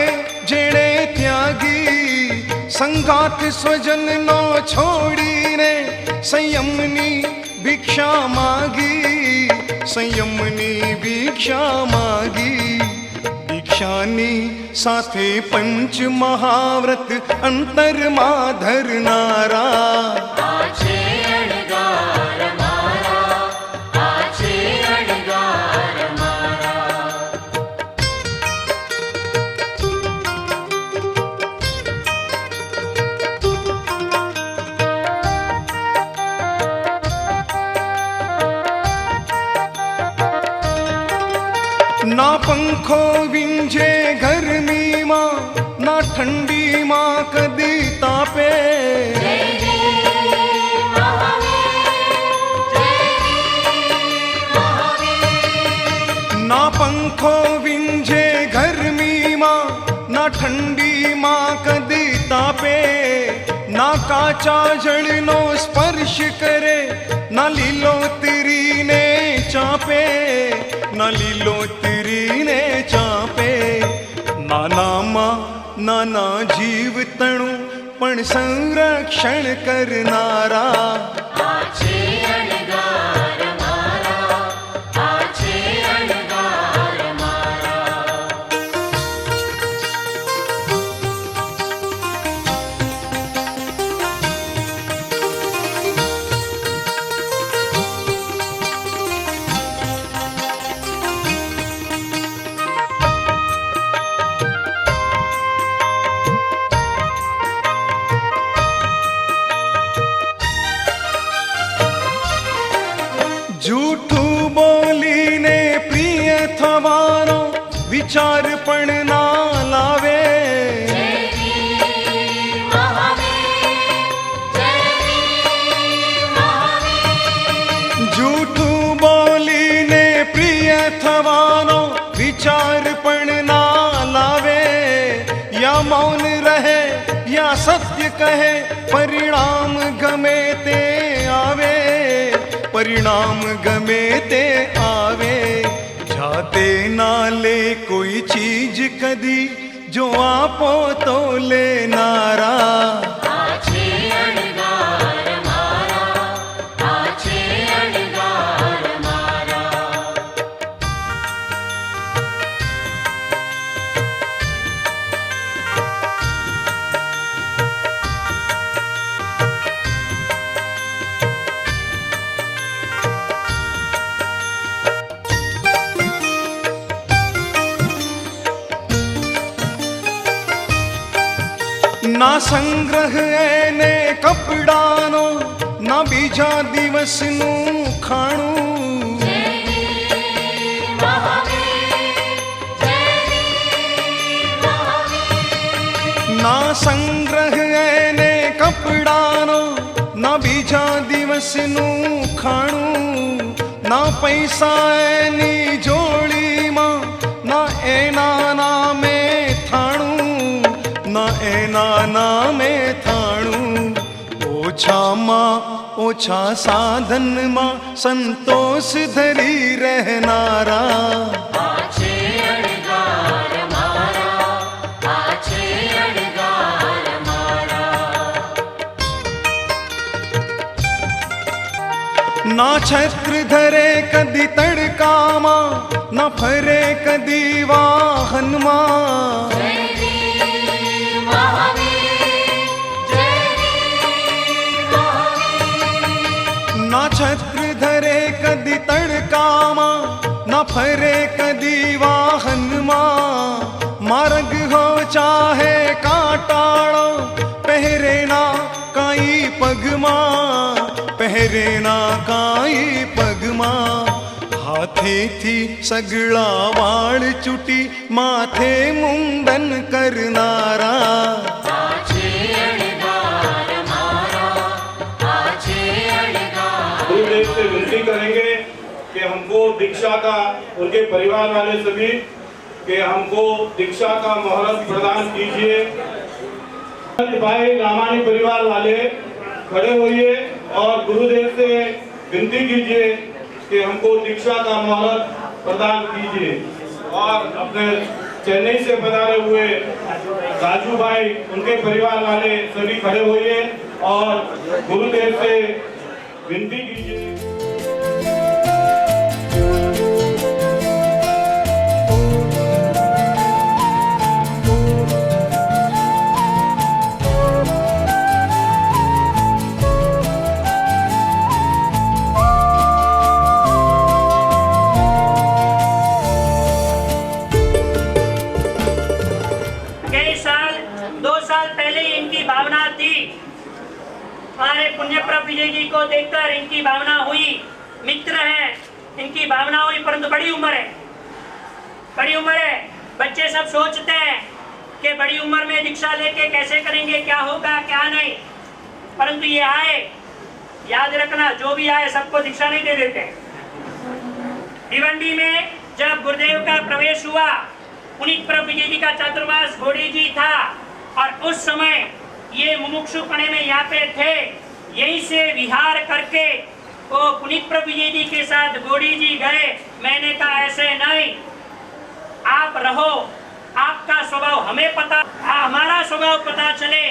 જેણે ત્યાગી સંગાથ સ્વજનનો છોડીને સંયમની ભિક્ષા માગી સંયમની ભિક્ષા માગી ભિક્ષાની સાથે પંચ મહાવ્રત અંતરમાં ધરનારા ના પંખો વિંજે ગરમીમાં ના ઠંડીમાં કદી તાપે ના પંખો વિંજે ગરમીમાં ના ઠંડીમાં કદી તાપે ના કાચા જળનો સ્પર્શ કરે ના લીલોતરીને ચાપે ના લીલોતરીને ચાપે નાનામાં નાના જીવ તણું પણ સંરક્ષણ કરનારા જૂઠું બોલીને પ્રિય થવાનો વિચાર પણ ના લાવે જૂઠું બોલીને પ્રિય થવાનો વિચાર પણ ના લાવે યા મૌન રહે યા સત્ય કહે પરિણામ ગમે તે આવે परिणाम गमे ते आवे जाते ना ले कोई चीज कदी जो आपो तो लेनारा ના સંગ્રહ એને કપડાનો, ના બીજા દિવસનું ખાણું. ના સંગ્રહ એને કપડાનો, ના બીજા દિવસનું ખાણું, ના પૈસા એની જોડીમાં, ના એના નામે થાણું, ના એના નામે થાણું. ઓછામાં ઓછા સાધનમાં સંતોષ ધરી રહેનારા. ના છત્ર ધરે કદી તડકામાં, ના ફરે કદી વાહનમાં. ના છત્ર ધરે કદી તડકામાં, ના ફરે કદી વાહનમાં. માર્ગ હો ચાહે કાંટાળો, પહેરેના કાંઈ પગમાં, પહેરેના કાંઈ પગમાં. હાથેથી સગળા વાળ ચૂંટી માથે મુંડન કરનારા. गुरुदेव से विनती करेंगे कि हमको दीक्षा का, उनके परिवार वाले सभी, कि हमको दीक्षा का मुहूर्त प्रदान कीजिए. भाई रामानी परिवार वाले खड़े होइए और गुरुदेव से विनती कीजिए कि हमको दीक्षा का मुहूर्त प्रदान कीजिए. और अपने चेन्नई से पधारे हुए राजू भाई, उनके परिवार वाले सभी खड़े होइए और गुरुदेव से विनती कीजिए. कई साल 2 साल पहले इनकी भावना थी. हमारे पुण्य प्रभु विजय जी को देखकर इनकी भावना हुई. मित्र हैं, इनकी भावना हुई, परंतु बड़ी उम्र है, बड़ी उम्र है. बच्चे सब सोचते हैं कि बड़ी उम्र में दीक्षा लेके कैसे करेंगे, क्या होगा क्या नहीं. परंतु ये आए, याद रखना, जो भी आए सबको दीक्षा नहीं दे देते. भिवंडी में जब गुरुदेव का प्रवेश हुआ, पुनीत प्रभु विजय जी का चतुर्मास घोड़ी जी था और उस समय ये मुमुक्षुपणे में यहाँ पे थे. यहीं से विहार करके वो पुनीत प्रभु विजय जी के साथ घोड़ी जी गए. मैंने कहा ऐसे नहीं, आप रहो, आपका स्वभाव हमें पता, हमारा स्वभाव पता चले,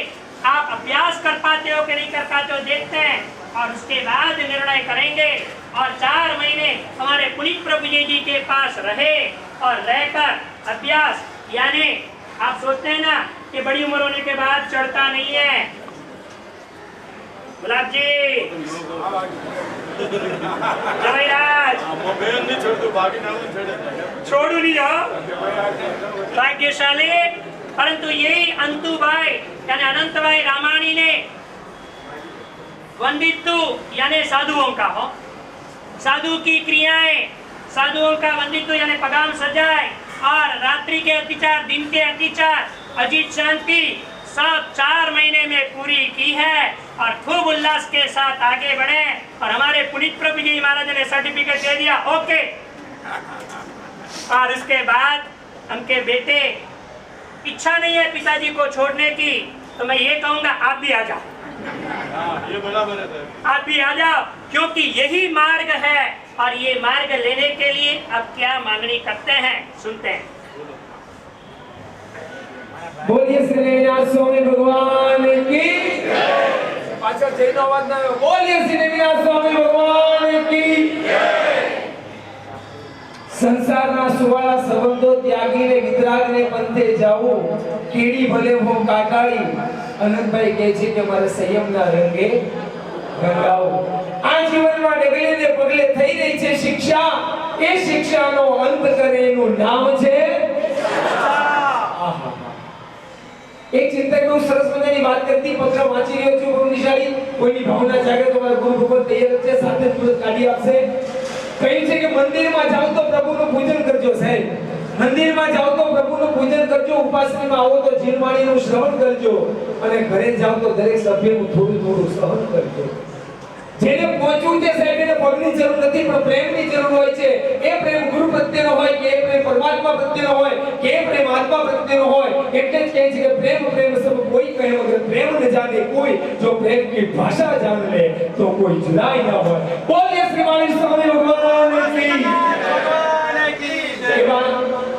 आप अभ्यास कर पाते हो कि नहीं कर पाते हो देखते हैं और उसके बाद निर्णय करेंगे. और 4 महीने हमारे पुनीत प्रभु विजय जी के पास रहे और रहकर अभ्यास, यानी आप सोचते हैं ना कि बड़ी उम्र होने के बाद चढ़ता नहीं है. गुलाब जी, जवाईराज, छोड़ू नहीं जाओ, भाग्यशाली. परंतु यही अंतु भाई यानी अनंत भाई रामानी ने वंदितु यानी साधुओं का हो, साधु की क्रियाएं, साधुओं का वंदितु यानी पगाम सजाए और रात्रि के अतिचार, दिन के अतिचार, अजीत शांति सब 4 महीने में पूरी की है और खूब उल्लास के साथ आगे बढ़े. और हमारे पुनीत प्रभु जी महाराज ने सर्टिफिकेट दे दिया, ओके. और उसके बाद उनके बेटे, इच्छा नहीं है पिताजी को छोड़ने की, तो मैं ये कहूँगा आप भी आ जाओ. ये बराबर है, आप भी आ जाओ, क्योंकि यही मार्ग है. और ये मार्ग लेने के लिए अब क्या मांगनी करते हैं, सुनते हैं. बोलिए श्री निवास स्वामी भगवान की. पाछળ જયનો અવાજ ના આવ્યો. બોલિए શ્રી નિવાસ स्वामी भगवान की. સંસારના સુવાળા સંબંધો ત્યાગીને વિતરાગને પંથે જાવું, કીડી ભલે હો કાકાળી. અનંતભાઈ કહે છે કે મારે સંયમના રંગે રંગાવો. આ જીવનમાં ડગલે ને પગલે થઈ રહી છે શિક્ષા. એ શિક્ષાનો અંત કરે એનું નામ છે એક ચિંતક બહુ સરસ મજાની વાત કરતી, પત્ર વાંચી રહ્યો છું, બહુ નિશાળી, કોઈની ભાવના જાગે તો મારા ગુરુ ભગવાન તૈયાર છે, સાથે તુરંત કાઢી આપશે. કહ્યું છે કે મંદિરમાં જાઓ તો પ્રભુનું પૂજન કરજો સાહેબ, મંદિરમાં જાઓ તો પ્રભુનું પૂજન કરજો, ઉપાસનામાં આવો તો જીનવાણીનું શ્રવણ કરજો, અને ઘરે જાઓ તો દરેક સભ્યનું થોડું થોડું સહન કરજો. જેને પહોંચવું છે સાહેબ એને પગની જરૂર નથી, પણ પ્રેમની જરૂર હોય છે. એ પ્રેમ ગુરુ પ્રત્યેનો હોય કે એ પ્રેમ પરમાત્મા પ્રત્યેનો હોય કે એ પ્રેમ આત્મા પ્રત્યેનો હોય. એટલે જ કહે છે કે પ્રેમ પ્રેમ સબ કોઈ કહે મગર પ્રેમ ન જાને કોઈ, જો પ્રેમ की भाषा जान ले तो कोई जुदाई ना हो. बोलिए श्री वाणी स्वामी भगवान की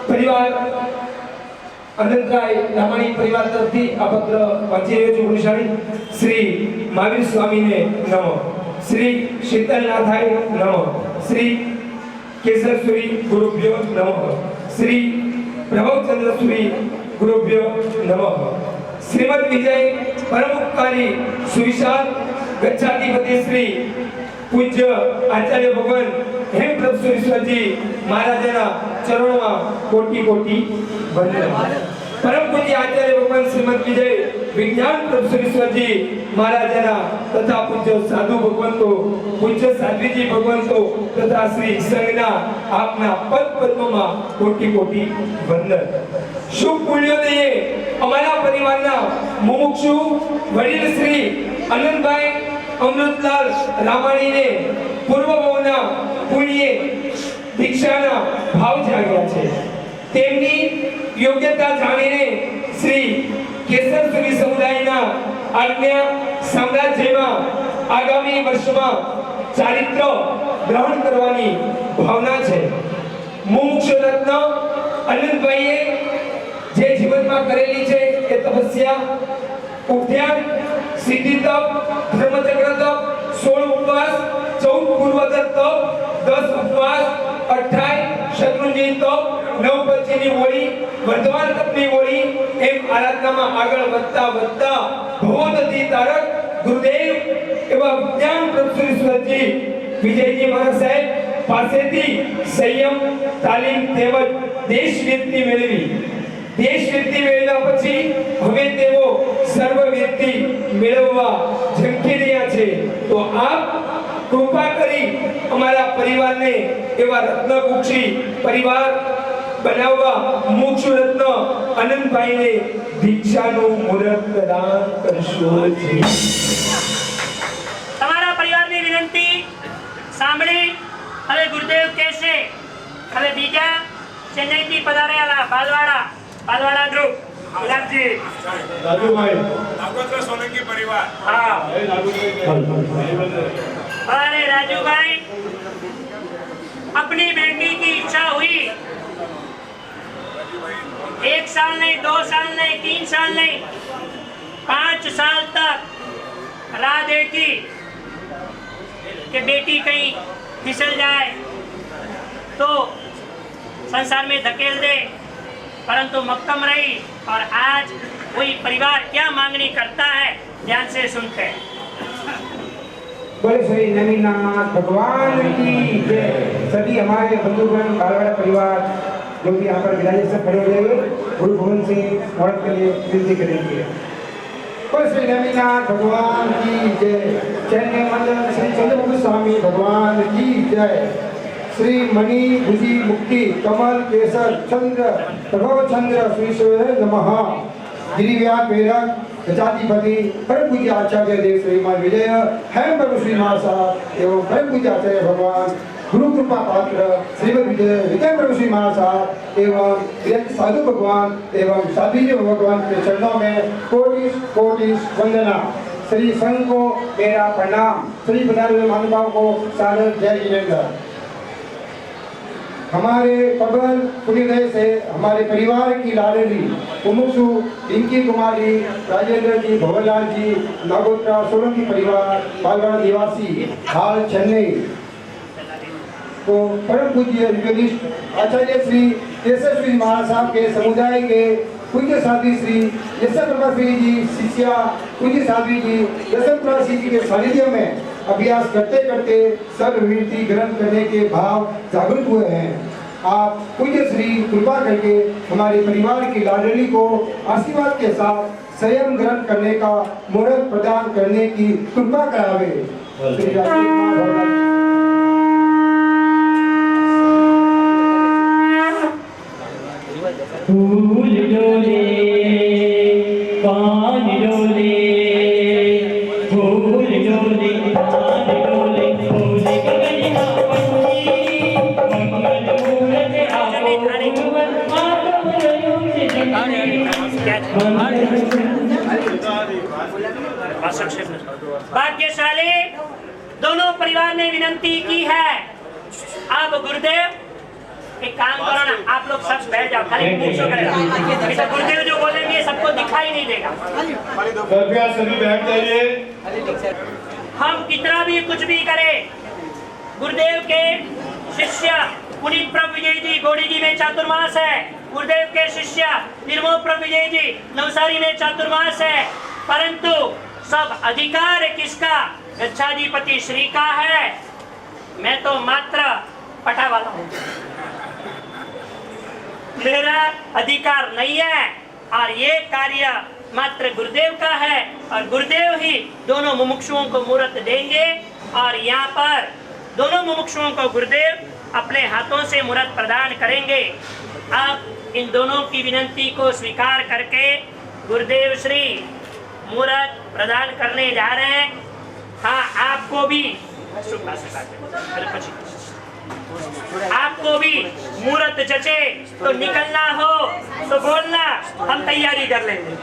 परिवार अनंतराय रामाणी परिवार तरफથી આ પત્ર વાંચી રહ્યો છું. ગુણશાળી શ્રી મહાવીર સ્વામીને નમઃ, શ્રી શીતલનાથાય નમઃ, શ્રી કેશવસુરી ગુરુભ્યો નમઃ, શ્રી પ્રભવચંદ્રસુરી ગુરુભ્યો નમઃ. શ્રીમદ વિજય પરમોપકારી સુવિશાલ ગચ્છાધિપતિ શ્રી પૂજ્ય આચાર્ય ભગવાન હેમપ્રભુ ઈશ્વરજી મહારાજના ચરણોમાં કોટી કોટી વંદન. પરમ પૂજ્ય આચાર્ય ભગવાન શ્રીમદ વિજય વિજ્ઞાન પ્રભુ ઈશ્વરજી મહારાજના તથા પૂજ્ય સાધુ ભગવંતો, પૂજ્ય સાધ્વીજી ભગવંતો તથા શ્રી સંઘના આપના પદ પદ્મમાં કોટી કોટી વંદન. શુભ પુણ્યોદયે અમારા પરિવારના મુમુક્ષુ વડીલ શ્રી આનંદભાઈ અમૃતલાલ રામાણીને પૂર્વ ભવના પુણ્યે દીક્ષાના ભાવ જાગ્યા છે. તેમની યોગ્યતા જાણીને શ્રી કેશવસુરી સમુદાયના આજ્ઞા સામ્રાજ્યમાં આગામી વર્ષમાં ચારિત્ર ગ્રહણ કરવાની ભાવના છે. મુમુક્ષુ રત્ન આનંદભાઈએ જે જીવનમાં કરેલી છે એ તપસ્યા, ઉદ્યાન, સિદ્ધિ તપ, ધર્મચક્ર તપ, 16 ઉપવાસ, 14 પૂર્વત તપ, 10 ઉપવાસ, 28 શત્રુંજય તપ, 9 પછીની હોળી, વર્ધમાન તપની હોળી, એમ આરાધનામાં આગળ વધતા ભગવતી તારક ગુરુદેવ એવા જ્ઞાન પ્રભુ ઈશ્વરજી વિજયજી મહારાજ સાહેબ પાસેથી સંયમ, તાલીમ તેમજ દેશવીરતી મેળવી. દેશવીરતી મેળવ્યા પછી હવે તેઓ સર્વવીરતી મેળવવા ઝંખી રહ્યા છે. તો આપ કૃપા કરી અમારા પરિવારને એવા રત્નકુક્ષી પરિવાર બનાવવા મોક્ષ રત્ન આનંદભાઈને દીક્ષાનું મુહૂર્ત પ્રદાન કરશો. તમારા પરિવારની વિનંતી સાંભળી હવે ગુરુદેવ કહેશે. હવે બીજા ચેન્નઈથી પધારેલા બાલવાડા ગ્રુપ ગુલાબજી રાજુભાઈ नागोत्र सोलंकी परिवार हाँ એ રાજુભાઈ अरे राजू भाई, अपनी बेटी की इच्छा हुई, 1 साल नहीं, 2 साल नहीं, 3 साल नहीं, 5 साल तक राह देखी कि बेटी कहीं फिसल जाए तो संसार में धकेल दे, परंतु मक्कम रही और आज वही परिवार क्या मांगनी करता है, ध्यान से सुनते हैं. बोले श्री नवीनाथ भगवान की जय. सभी हमारे बंधुगण बालवाड़ा परिवार जो भी यहाँ पर विराजे सब खड़े हो जाएंगे, गुरु भवन से मुहूर्त के लिए विनती करेंगे. बोले श्री नवीनाथ भगवान की जय. चैन्य मंडल श्री चंद्रबाबू स्वामी भगवान की जय. श्री मणि भुजी मुक्ति कमल केसर चंद्र प्रभव चंद्र श्री नमः. गिरिव्यास प्रेरक गजाधिपति परम पूज्य आचार्य देव श्रीमान विजय हेम प्रभु श्री महासाब एवं परम पूज्य आचार्य भगवान गुरु कृपा पात्र श्रीमद विजय विजय प्रभु श्री महासाब एवं साधु भगवान एवं साध्वी भगवान के चरणों में कोटि कोटि वंदना. श्री संघ को मेरा प्रणाम. श्री पधारे हुए महानुभाव को सादर जय जिनेन्द्र. हमारे पवन पुण्योदय से हमारे परिवार की लाडली मुमुक्षु इनकी कुमारी राजेंद्र जी, भवनलाल जी, नागोत्रा सोलंकी परिवार बालवाड़ा निवासी हाल चेन्नई को परम पूज्य योगेश आचार्य श्री केशवश्री महाराज साहब के समुदाय के पूज्य साध्वी श्री यशवंतप्रभा श्री जी शिष्या पूज्य साध्वी जी यशवंतप्रभा श्री जी के सानिध्य में अभ्यास करते करते सर्ववीरती ग्रहण करने के भाव जागृत हुए हैं. आप पूज्य श्री कृपा करके हमारे परिवार की लाडली को आशीर्वाद के साथ संयम ग्रहण करने का मुहूर्त प्रदान करने की कृपा करावे। श्री राजेश माँ भगवान फूल डोले पान डोले फूल डोले पान डोले फूल गगनिया पंछी मंगल मूरत आपो भुवन आपो रयुक्त जगनी। भाग्यशाली दोनों परिवार ने विनती की है। अब गुरुदेव एक काम करो ना, आप लोग सब बैठ जाओ, खाली पूछो करेगा। गुरुदेव जो बोलेंगे सबको दिखाई नहीं देगा। कृपया सभी बैठ जाइए। हम कितना भी कुछ भी करें, गुरुदेव के शिष्य पुनीत प्रभु विजय जी गोड़ी जी में चातुर्मास है, गुरुदेव के शिष्य निर्मोह प्रभु विजय जी नवसारी में चातुर्मास है, परंतु सब अधिकार किसका? गच्छाधिपति श्री का है। मैं तो मात्र पटा वाला हूँ, मेरा अधिकार नहीं है और ये कार्य मात्र गुरुदेव का है और गुरुदेव ही दोनों मुमुक्षुओं को मुहूर्त देंगे और यहाँ पर दोनों मुमुक्षुओं को गुरुदेव अपने हाथों से मुहूर्त प्रदान करेंगे। अब इन दोनों की विनती को स्वीकार करके गुरुदेव श्री मुहूर्त प्रदान करने जा रहे हैं। हाँ, आपको भी मुहूर्त जचे तो निकलना हो तो बोलना, हम तैयारी कर लेंगे।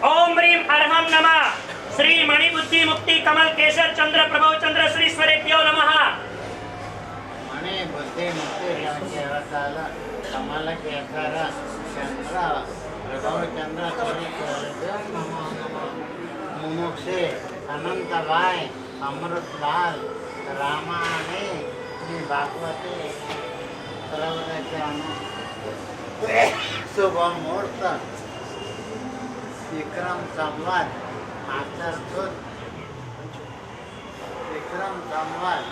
ओम ह्रीम अर्हम नमः श्री मणिबुद्धि मुक्ति कमल केशर चंद्र प्रभव चंद्र श्रीश्वरेभ्यो नमः। मणि बुद्धि मुक्ति काल कमल केसर चंद्र प्रभव चंद्र श्रीश्वरेभ्यो नमः। मुमुक्षे अनंत भाई अमृतलाल रामायणी श्री भागवती सर्वदर्शनो शुभ मुहूर्त विक्रम संवत मास्टर सुद विक्रम संवत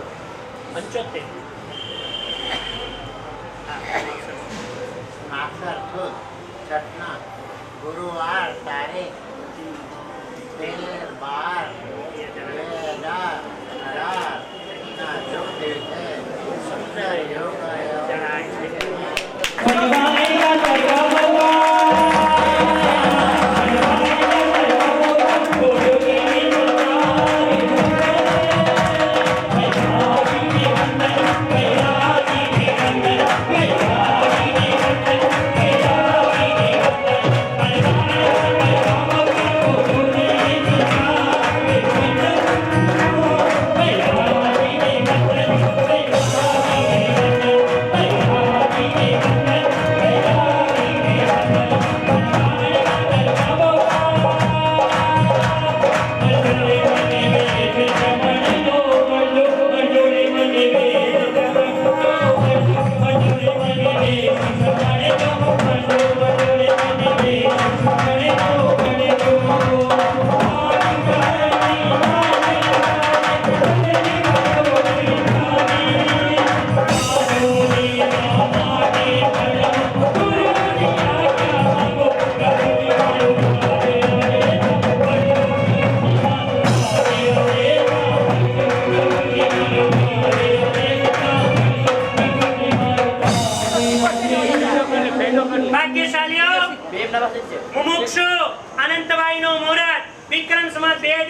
85 मास्टर सुद छठना गुरुवार तारीख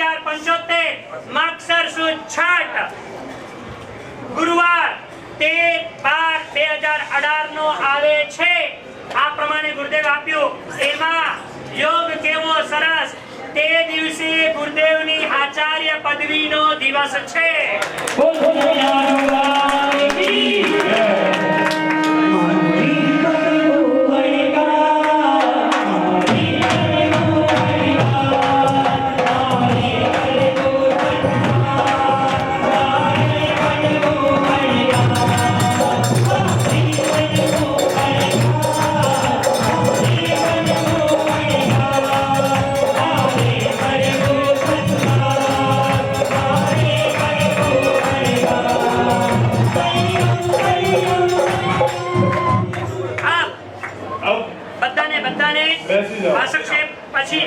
2075 માગસર સુદ 6 ગુરુવાર 13/12/2018 નો આવે છે। આ પ્રમાણે ગુરુદેવ આપ્યું એમાં યોગ કેવો સરસ તે દિવસે ગુરુદેવની આચાર્ય પદવીનો દિવસ છે।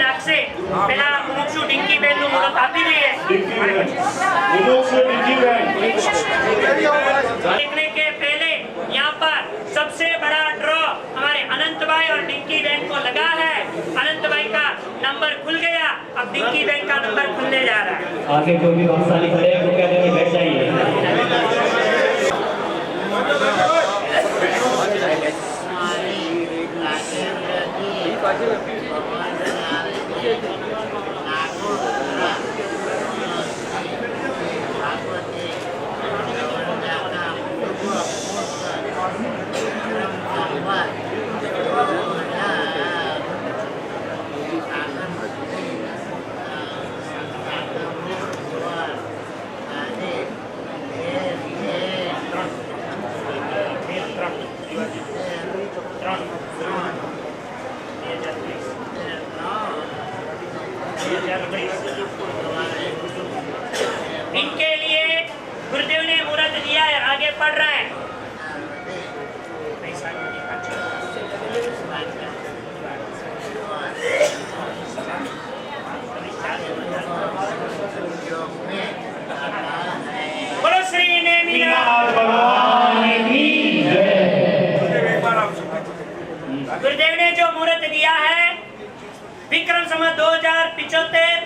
નાખશે પેલા મુમુક્ષુ ડિંકીબેનનું મુહૂર્ત આપી દઈએ देखने के पहले यहाँ पर सबसे बड़ा ड्रॉ हमारे अनंत भाई और डिंकी बहन को लगा है। अनंत भाई का नंबर खुल गया, अब डिंकी बहन का नंबर खुलने जा रहा है। आगे जो भी भागशाली खड़े हैं वो कहते हैं बैठ जाइए। इनके लिए गुरुदेव ने मुहूर्त दिया है, आगे पढ़ रहा है। बोलो श्री नेमिनाथ भगवान की जय। गुरुदेव ने जो मुहूर्त दिया है विक्रम संवत 2075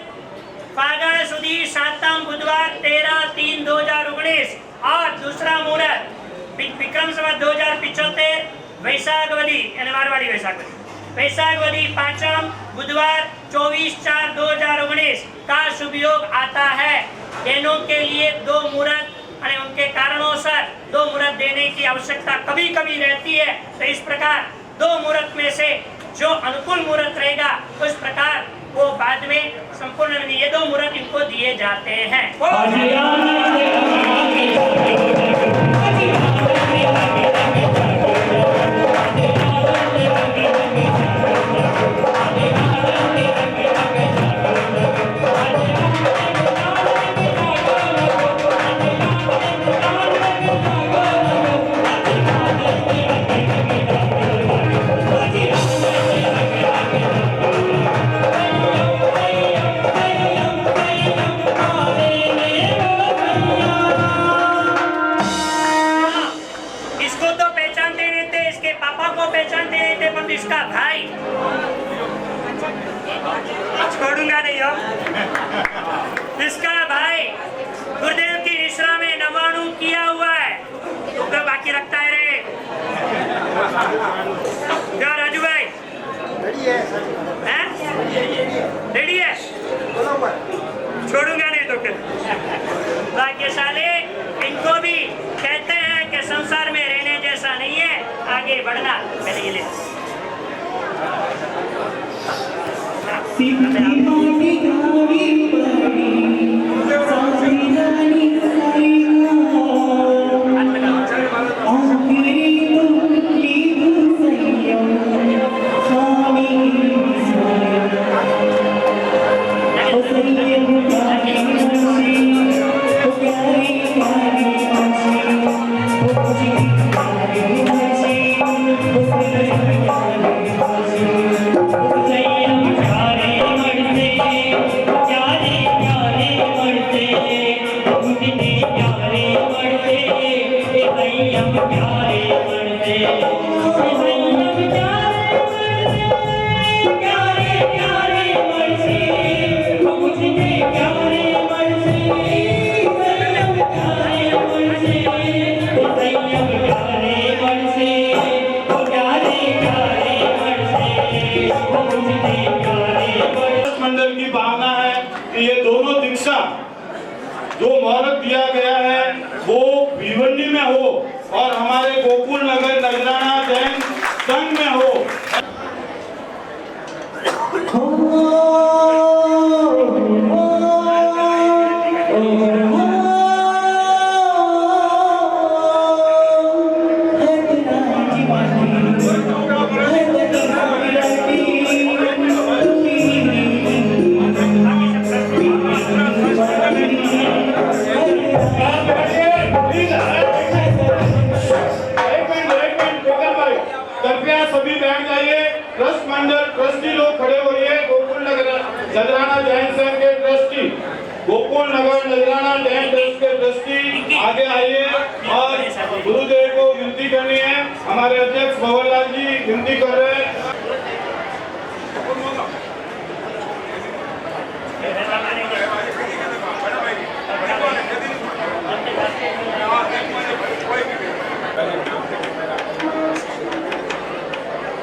फागण सुदी 7 बुधवार 13/3/2019 और दूसरा मुहूर्त विक्रम संवत 2075 वैशाखवदी यानी मारवाड़ी वैशाखवदी 5 बुधवार 24/4/2019 का शुभ योग आता है। बहनों के लिए 2 मुहूर्त और उनके कारणों से 2 मुहूर्त देने की आवश्यकता कभी कभी रहती है। तो इस प्रकार 2 मुहूर्त में से जो अनुकूल मुहूर्त रहेगा उस प्रकार वो बाद में संपूर्ण ये 2 मुहूर्त इनको दिए जाते हैं। इसका भाई छोड़ूंगा नहीं हो। इसका भाई गुरुदेव की निश्रा में नवाणु किया हुआ है तो क्या बाकी रखता है रे? क्या राजू भाई रेडी है? छोड़ूंगा नहीं तो क्या भाग्यशाली। इनको भी कहते हैं कि संसार में रहने जैसा नहीं है, आगे बढ़ना। पहले ये ले मंडल की भावना है कि ये दोनों दीक्षा जो मुहूर्त दिया गया है वो भिवंडी में हो और हमारे गोकुल नगर नजराना जैन संघ में हो। कृपया सभी नजराना जैन संघ के ट्रस्टी, गोकुल नगर नजराना जैन ट्रस्ट के ट्रस्टी आगे आइए और गुरुदेव को विनती करनी है। हमारे अध्यक्ष भंवरलाल जी विनती कर रहे हैं।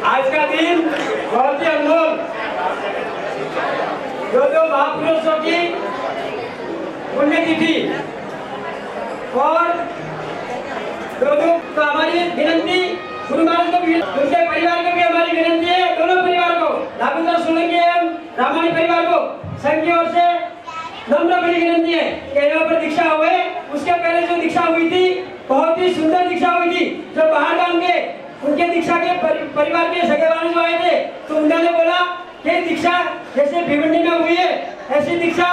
आज का दिन बहुत ही अनमोल, जो महापुरुषों की पुण्यतिथि और तो हमारी विनंती गुरु महाराज को भी, उनके परिवार को भी हमारी विनंती है, दोनों परिवार को, राघवेंद्र सोलंकी एवं रामानी परिवार को संघ की ओर से नम्र बड़ी विनंती है कि यहाँ पर दीक्षा हुए। उसके पहले जो दीक्षा हुई थी बहुत ही सुंदर दीक्षा हुई थी, जो बाहर गांव के उनके दीक्षा के परिवार के सगे वाले जो आए थे तो उन्होंने बोला कि दीक्षा जैसे भिवंडी में हुई है ऐसी दीक्षा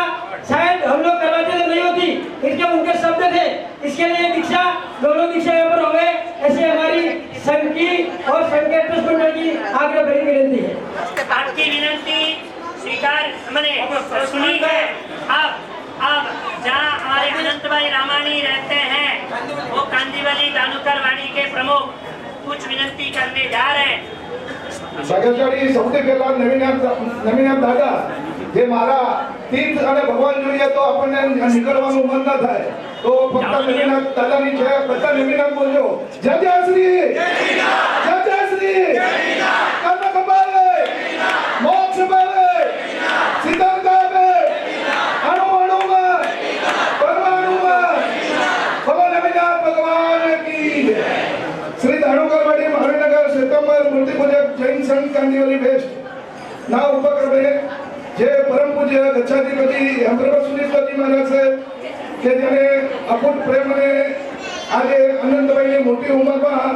शायद हम लोग करवाते तो नहीं होती, इसके उनके शब्द थे। इसके लिए दीक्षा दोनों दीक्षा यहाँ पर हो गए, ऐसे हमारी संघ की और संघ के ट्रस्ट मंडल की आग्रह भरी विनंती है। आपकी विनंती स्वीकार मैंने सुनी है। अब जहाँ हमारे अनंत भाई रामानी रहते हैं वो कांदीवली दानुकर वाड़ी के प्रमुख कुछ विनंती करने जा रहे हैं। ભાગ્યશાળી સૌથી પહેલા નવીનાથ દાદા જે મારા તીર્થ અને ભગવાન જોઈએ તો આપણને નીકળવાનું મન ના થાય તો ફક્ત નવીનાથ દાદાની છે, બધા નવીનાથ બોલજો જય જય શ્રી જય જય શ્રી કર્મ કપાલે મોક્ષ પાલે સિદ્ધાંત કાપે અણુ અણુમાં પરમાણુમાં ભગવાન નવીનાથ ભગવાન की श्री दाणुकरवाड़ी महावीरनगर श्वेतांबर मूर्ति पूजक जैन संघ कांदिवली वेस्ट ना उपक्रमे जे परम पूज्य गच्छाधिपति हेमप्रभा सुनीलजी महाराज છે કે જેને અખૂટ પ્રેમ અને આજે અનંતભાઈની મોટી ઉંમરમાં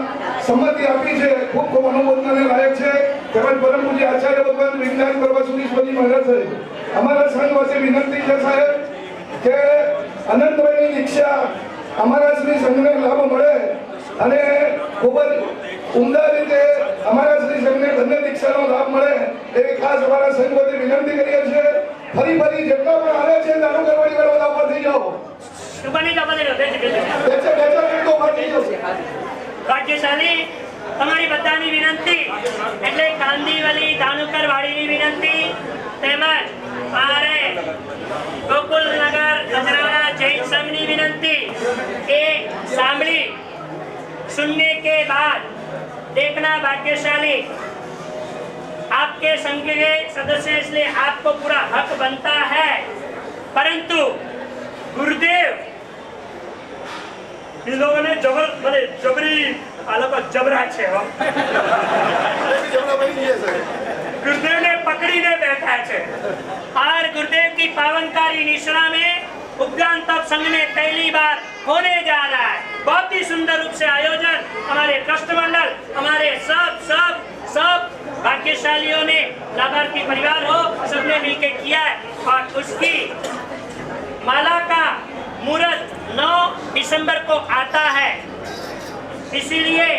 સંમતિ આપી છે, ખૂબ ખૂબ અનુમોદનાને લાયક છે। તેમજ પરમ પૂજ્ય આચાર્ય ભગવાન વિજ્ઞાન પ્રભા સુनीलજી महाराज છે। અમારા સંઘ વચ્ચે વિનંતી છે સાહેબ કે અનંતભાઈની દીક્ષા અમારા શ્રી સંઘને લાભ મળે અને ખૂબ જ ઉમદા રીતે અમારા શ્રી સંઘને બંને દીક્ષાનો લાભ મળે એવી ખાસ અમારા સંઘ વતી વિનંતી કરીએ છીએ। ફરી જેટલા પણ આવે છે દાણુકરવાડી વાળા ઉપર થઈ જાઓ, ભાગ્યશાળી તમારી બધાની વિનંતી એટલે કાંદીવલી દાનુકરવાડીની વિનંતી તેમજ મારે ગોકુલનગર નજરાણા જૈન સંઘની વિનંતી એ સાંભળી सुनने के बाद देखना भाग्यशाली आपके संघ के सदस्य, इसलिए आपको पूरा हक बनता है। परंतु गुरुदेव इन लोगों ने जबरी आलोक जबरा छे हो गुरुदेव ने पकड़ी ने बैठा छे और गुरुदेव की पावनकारी निश्रा में उपगान तप संघ में पहली बार होने जा रहा है। बहुत ही सुंदर रूप से आयोजन हमारे ट्रस्ट मंडल, हमारे सब भाग्यशालियों ने, लाभार्थी परिवार हो, सबने मिलकर किया है और उसकी माला का मुहूर्त 9 दिसंबर को आता है। इसीलिए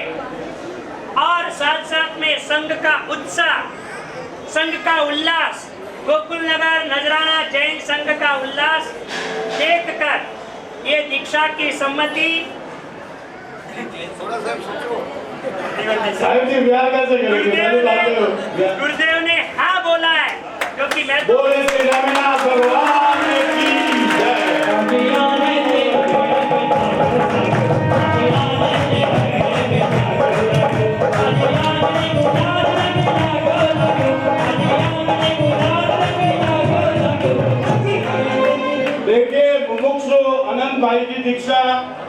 और साथ में संघ का उत्साह, संघ का उल्लास, गोकुलनगर नजराना जैन संघ का उल्लास देखकर ये दीक्षा की सम्मति गुरुदेव ने हाँ बोला है, क्योंकि मैं बोले श्री रामनाथ भगवान की देखिए मुमुक्षु अनंत भाई की दीक्षा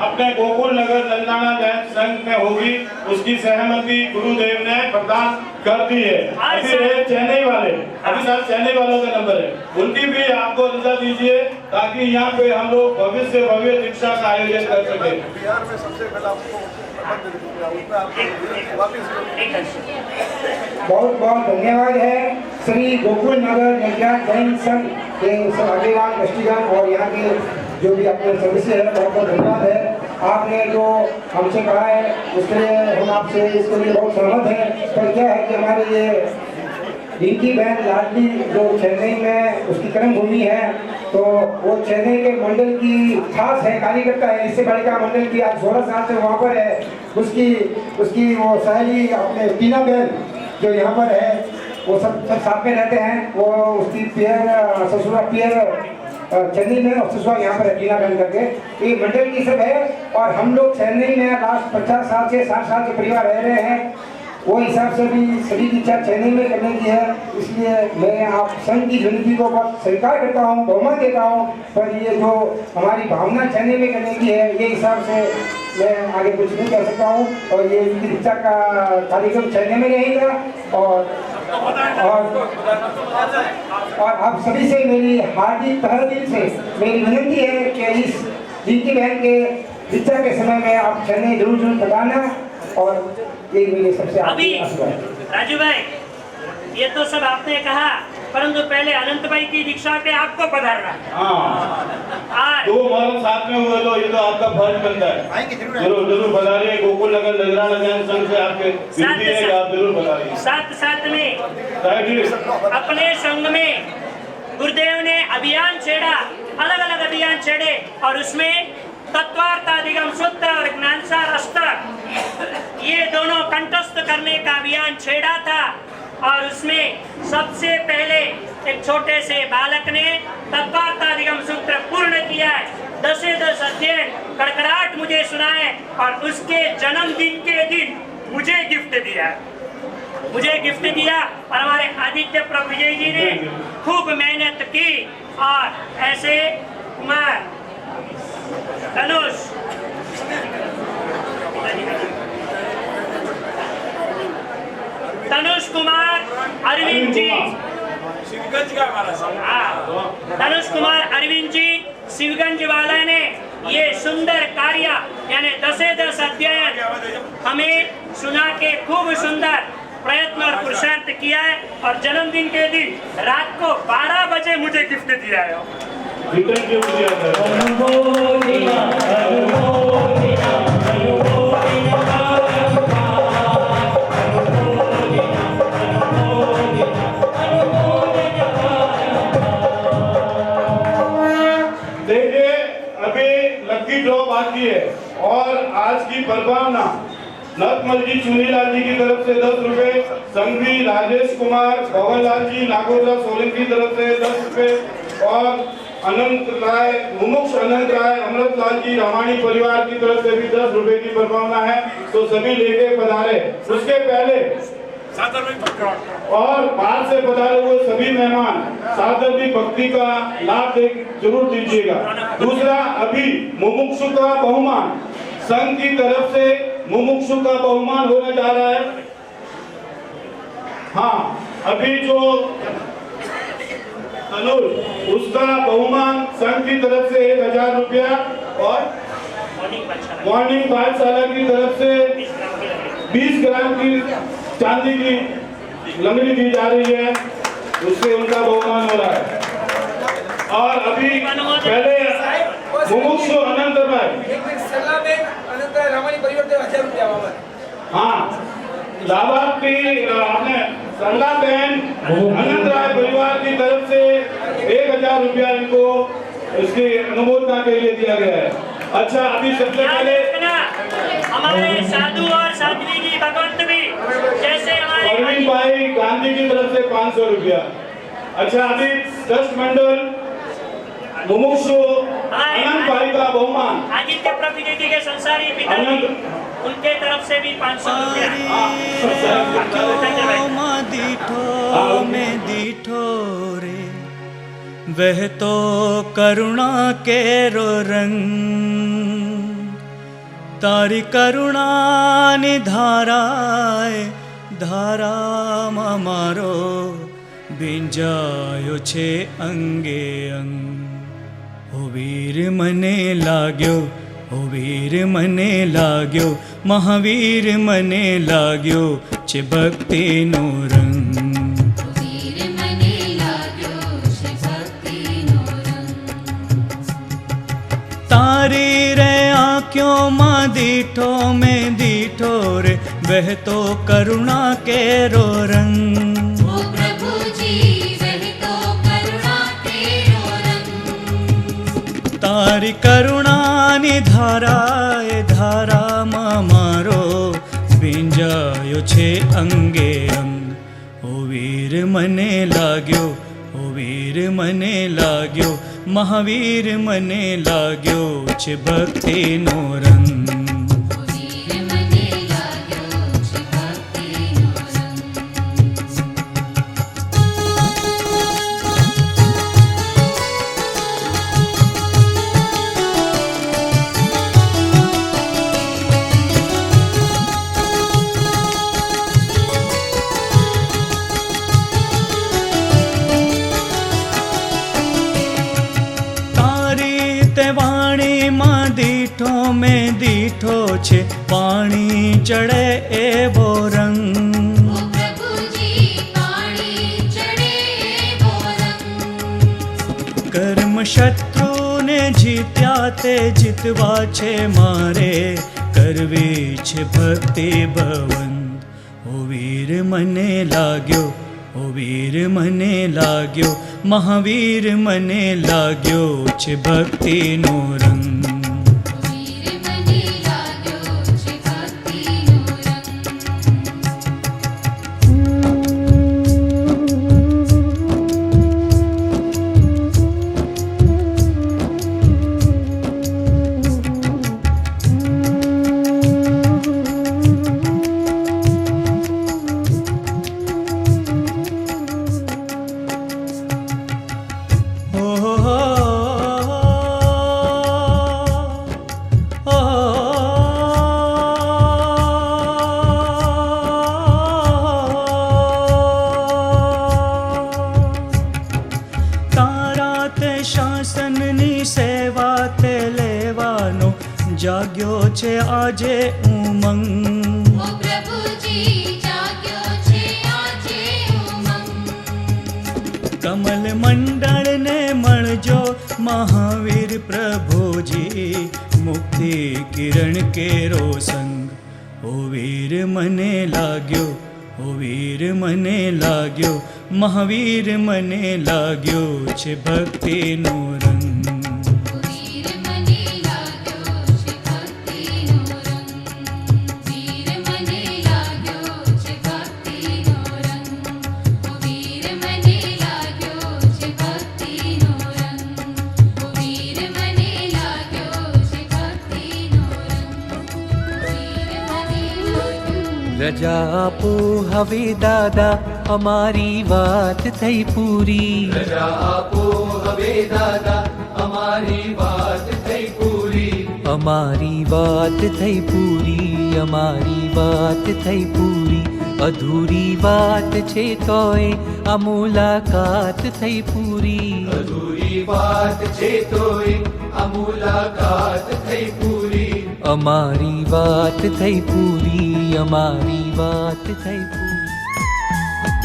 अपने गोकुल नगर नजराना जैन संघ में होगी, उसकी सहमति गुरुदेव ने प्रदान कर दी है। अभी रहे चेन्नई वाले, अभी साथ चेन्नई वालों का नंबर है, उनकी भी आपको रजा दीजिए ताकि यहाँ पे हम लोग भव्य से भव्य दीक्षा का आयोजन कर सके। बिहार में सबसे पहला बहुत बहुत धन्यवाद है श्री गोकुल नगर नजराना जैन संघ के आगेवान ट्रस्टीगण और यहाँ के जो भी अपने सदस्य हैं, बहुत बहुत धन्यवाद है। आपने जो हमसे कहा है उसके लिए हम आपसे इसके लिए बहुत सहमत हैं। पर क्या है कि हमारे ये रिंकी बहन लाडली जो चेन्नई में उसकी कर्म भूमि है। तो वो चेन्नई के मंडल की खास है, कार्यकर्ता है, इससे बालिका मंडल की आज 16 साल से वहाँ पर है। उसकी वो सहेली अपने टीना बहन जो यहाँ पर है, वो सब साथ में रहते हैं। वो उसकी ससुरा पियर चेन्नई में और ससुरा यहाँ पर है, टीना बहन करके। ये मंडल की सब है और हम लोग चेन्नई में लास्ट 50 साल से 60 साल के परिवार रह रहे हैं। वो हिसाब से भी सभी की इच्छा चेन्नई में करने की है, इसलिए मैं आप संघ की विनती को बहुत स्वीकार करता हूँ, बहुमत देता हूँ। पर ये जो हमारी भावना चेन्नई में करने की है, ये हिसाब से मैं आगे कुछ नहीं कर सकता हूँ। और ये इनकी इच्छा का कार्यक्रम चेन्नई में रहेगा। और आप सभी से मेरी हार्दिक तहे दिल से मेरी विनती है कि इस रिंकी बहन के इच्छा के समय में आप चेन्नई जरूर बताना। और ये मेरे सबसे अभी राजू भाई, ये तो सब आपने कहा, परंतु पहले अनंत भाई की दीक्षा पे आपको पधारना। हाँ, दो मरण साथ में हुए तो ये तो आपका फर्ज बनता है। जरूर जरूर पधारिए। गोकुल नगर नजरा लगान संघ से आपके विनती है कि आप जरूर पधारिए। साथ में अपने संघ में गुरुदेव ने अभियान छेड़ा, अलग अलग अभियान छेड़े और उसमें तत्वार्थाधिगम सूत्र और ज्ञानसार अष्टक ये दोनों कंठस्थ करने का अभियान छेड़ा था। और उसमें सबसे पहले एक छोटे से बालक ने तत्वार्थाधिगम सूत्र पूर्ण किया है। 10 अध्ययन कड़कड़ाहट मुझे सुनाए और उसके जन्मदिन के दिन मुझे गिफ्ट दिया और हमारे आदित्य प्रभु विजय जी ने खूब मेहनत की। और ऐसे कुमार तनुष कुमार अरविंद जी, तनुष कुमार अरविंद जी शिवगंज वाला ने ये सुंदर कार्य यानी 10 अध्ययन हमें सुना के खूब सुंदर प्रयत्न और पुरुषार्थ किया है। और जन्मदिन के दिन रात को 12 बजे मुझे गिफ्ट दिया है। देखिए, अभी लकी ड्रॉ बाकी है और आज की प्रभावना नतमल जी चुनीलाल जी की तरफ से 10 रुपए, संघवी राजेश कुमार भवनलाल जी नागोदरा सोलन की तरफ से 10 रुपए और अनंत राय मुमुक्ष अनंत राय अमृतलाल जी रामाणी परिवार की तरफ से भी 10 रुपए की प्रभावना है। तो सभी लेके पधारे। उसके पहले और बाहर से पधारे हुए सभी मेहमान सादरदी भक्ति का लाभ जरूर दीजिएगा। दूसरा, अभी मुमुक्षु का बहुमान संघ की तरफ से मुमुक्षु का बहुमान होने जा रहा है। हाँ, अभी जो तनुज उसका बहुमान संघ की तरफ से 1000 रुपया और मॉर्निंग पाठशाला की तरफ से 20 ग्राम की चांदी की लंगड़ी दी जा रही है, उससे उनका बहुमान हो रहा है। और अभी पहले मुमुक्षु अनंत भाई हाँ लाभार्थी आपने संगा बहन अनंत राय परिवार की तरफ से 1000 रुपया इनको इसकी अनुमोदना के लिए दिया गया है। अच्छा, अभी सबसे पहले हमारे साधु और साध्वी जी भगवंत भी जैसे हमारे अरविंद भाई गांधी की तरफ से 500 रुपया। अच्छा, अभी ट्रस्ट मंडल मुमुक्षु अनंत भाई का बहुमान आदित्य प्रभु जी के संसारी पिता उनके तरफ से भी 500 दीठो रे वह तो करुणा के रो रंग तारी करुणा निधाराए धारा मारो बिंजायो छे अंगे अंग। ओ वीर मने लाग्यो, ओ वीर मने लाग्यो, महावीर मने लाग्यो छे भक्ति नो रंग। तारी रे आँखों माँ दीठो में दीठो रे वह तो करुणा के रो रंग। ओ प्रभु जी वह तो करुणा के તારી કરુણાની ધારાએ ધારામાં મારો ભીંજાયો છે અંગે અંગ. ઓ વીર મને લાગ્યો, ઓ વીર મને લાગ્યો, મહાવીર મને લાગ્યો છે ભક્તિનો રંગ. મેં દીઠો છે પાણી ચડે એવો રંગ. કર્મ શત્રુને જીત્યા તે જીતવા છે મારે, કરવી છે ભક્તિ ભવન. ઓ વીર મને લાગ્યો, ઓ વીર મને લાગ્યો, મહાવીર મને લાગ્યો છે ભક્તિનો રંગ. જાગ્યો છે આજે ઉમંગ. ઓ પ્રભુજી જાગ્યો છે આજે ઉમંગ. કમલ મંડળને મળજો મહાવીર પ્રભુજી, મુક્તિ કિરણ કેરો સંગ. ઓ વીર મને લાગ્યો, ઓ વીર મને લાગ્યો, મહાવીર મને લાગ્યો છે ભક્તિનો રંગ. રજા આપો હવે દાદા, અમારી વાત થઈ પૂરી. રજા આપો હવે દાદા, અમારી વાત થઈ પૂરી. અમારી વાત થઈ પૂરી, અમારી વાત થઈ પૂરી. અધૂરી વાત છે તોય આ મુલાકાત થઈ પૂરી. અધૂરી વાત છે તોય આ મુલાકાત થઈ પૂરી. અમારી વાત થઈ પૂરી, અમારી વાત થઈ પૂરી.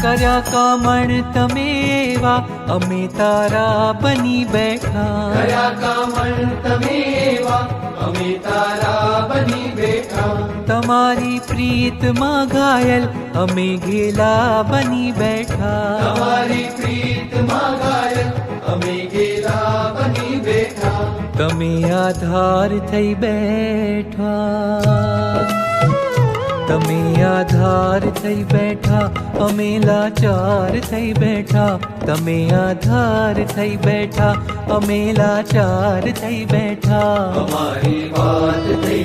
કર્યા કામણ તમે એવા, અમે તારા બની બેઠા. કર્યા કામણ તમે એવા, અમે તારા બની બેઠા. તમારી પ્રીતમાં ઘાયલ અમે ગેલા બની બેઠા. તમારી પ્રીતમાં ઘાયલ અમે ગેલા બની બેઠા. તમે આધાર થઈ બેઠા, તમે આધાર થઈ બેઠા, અમે લાચાર થઈ બેઠા. તમે આધાર થઈ બેઠા, અમે લાચાર થઈ બેઠા. અમારી વાત થઈ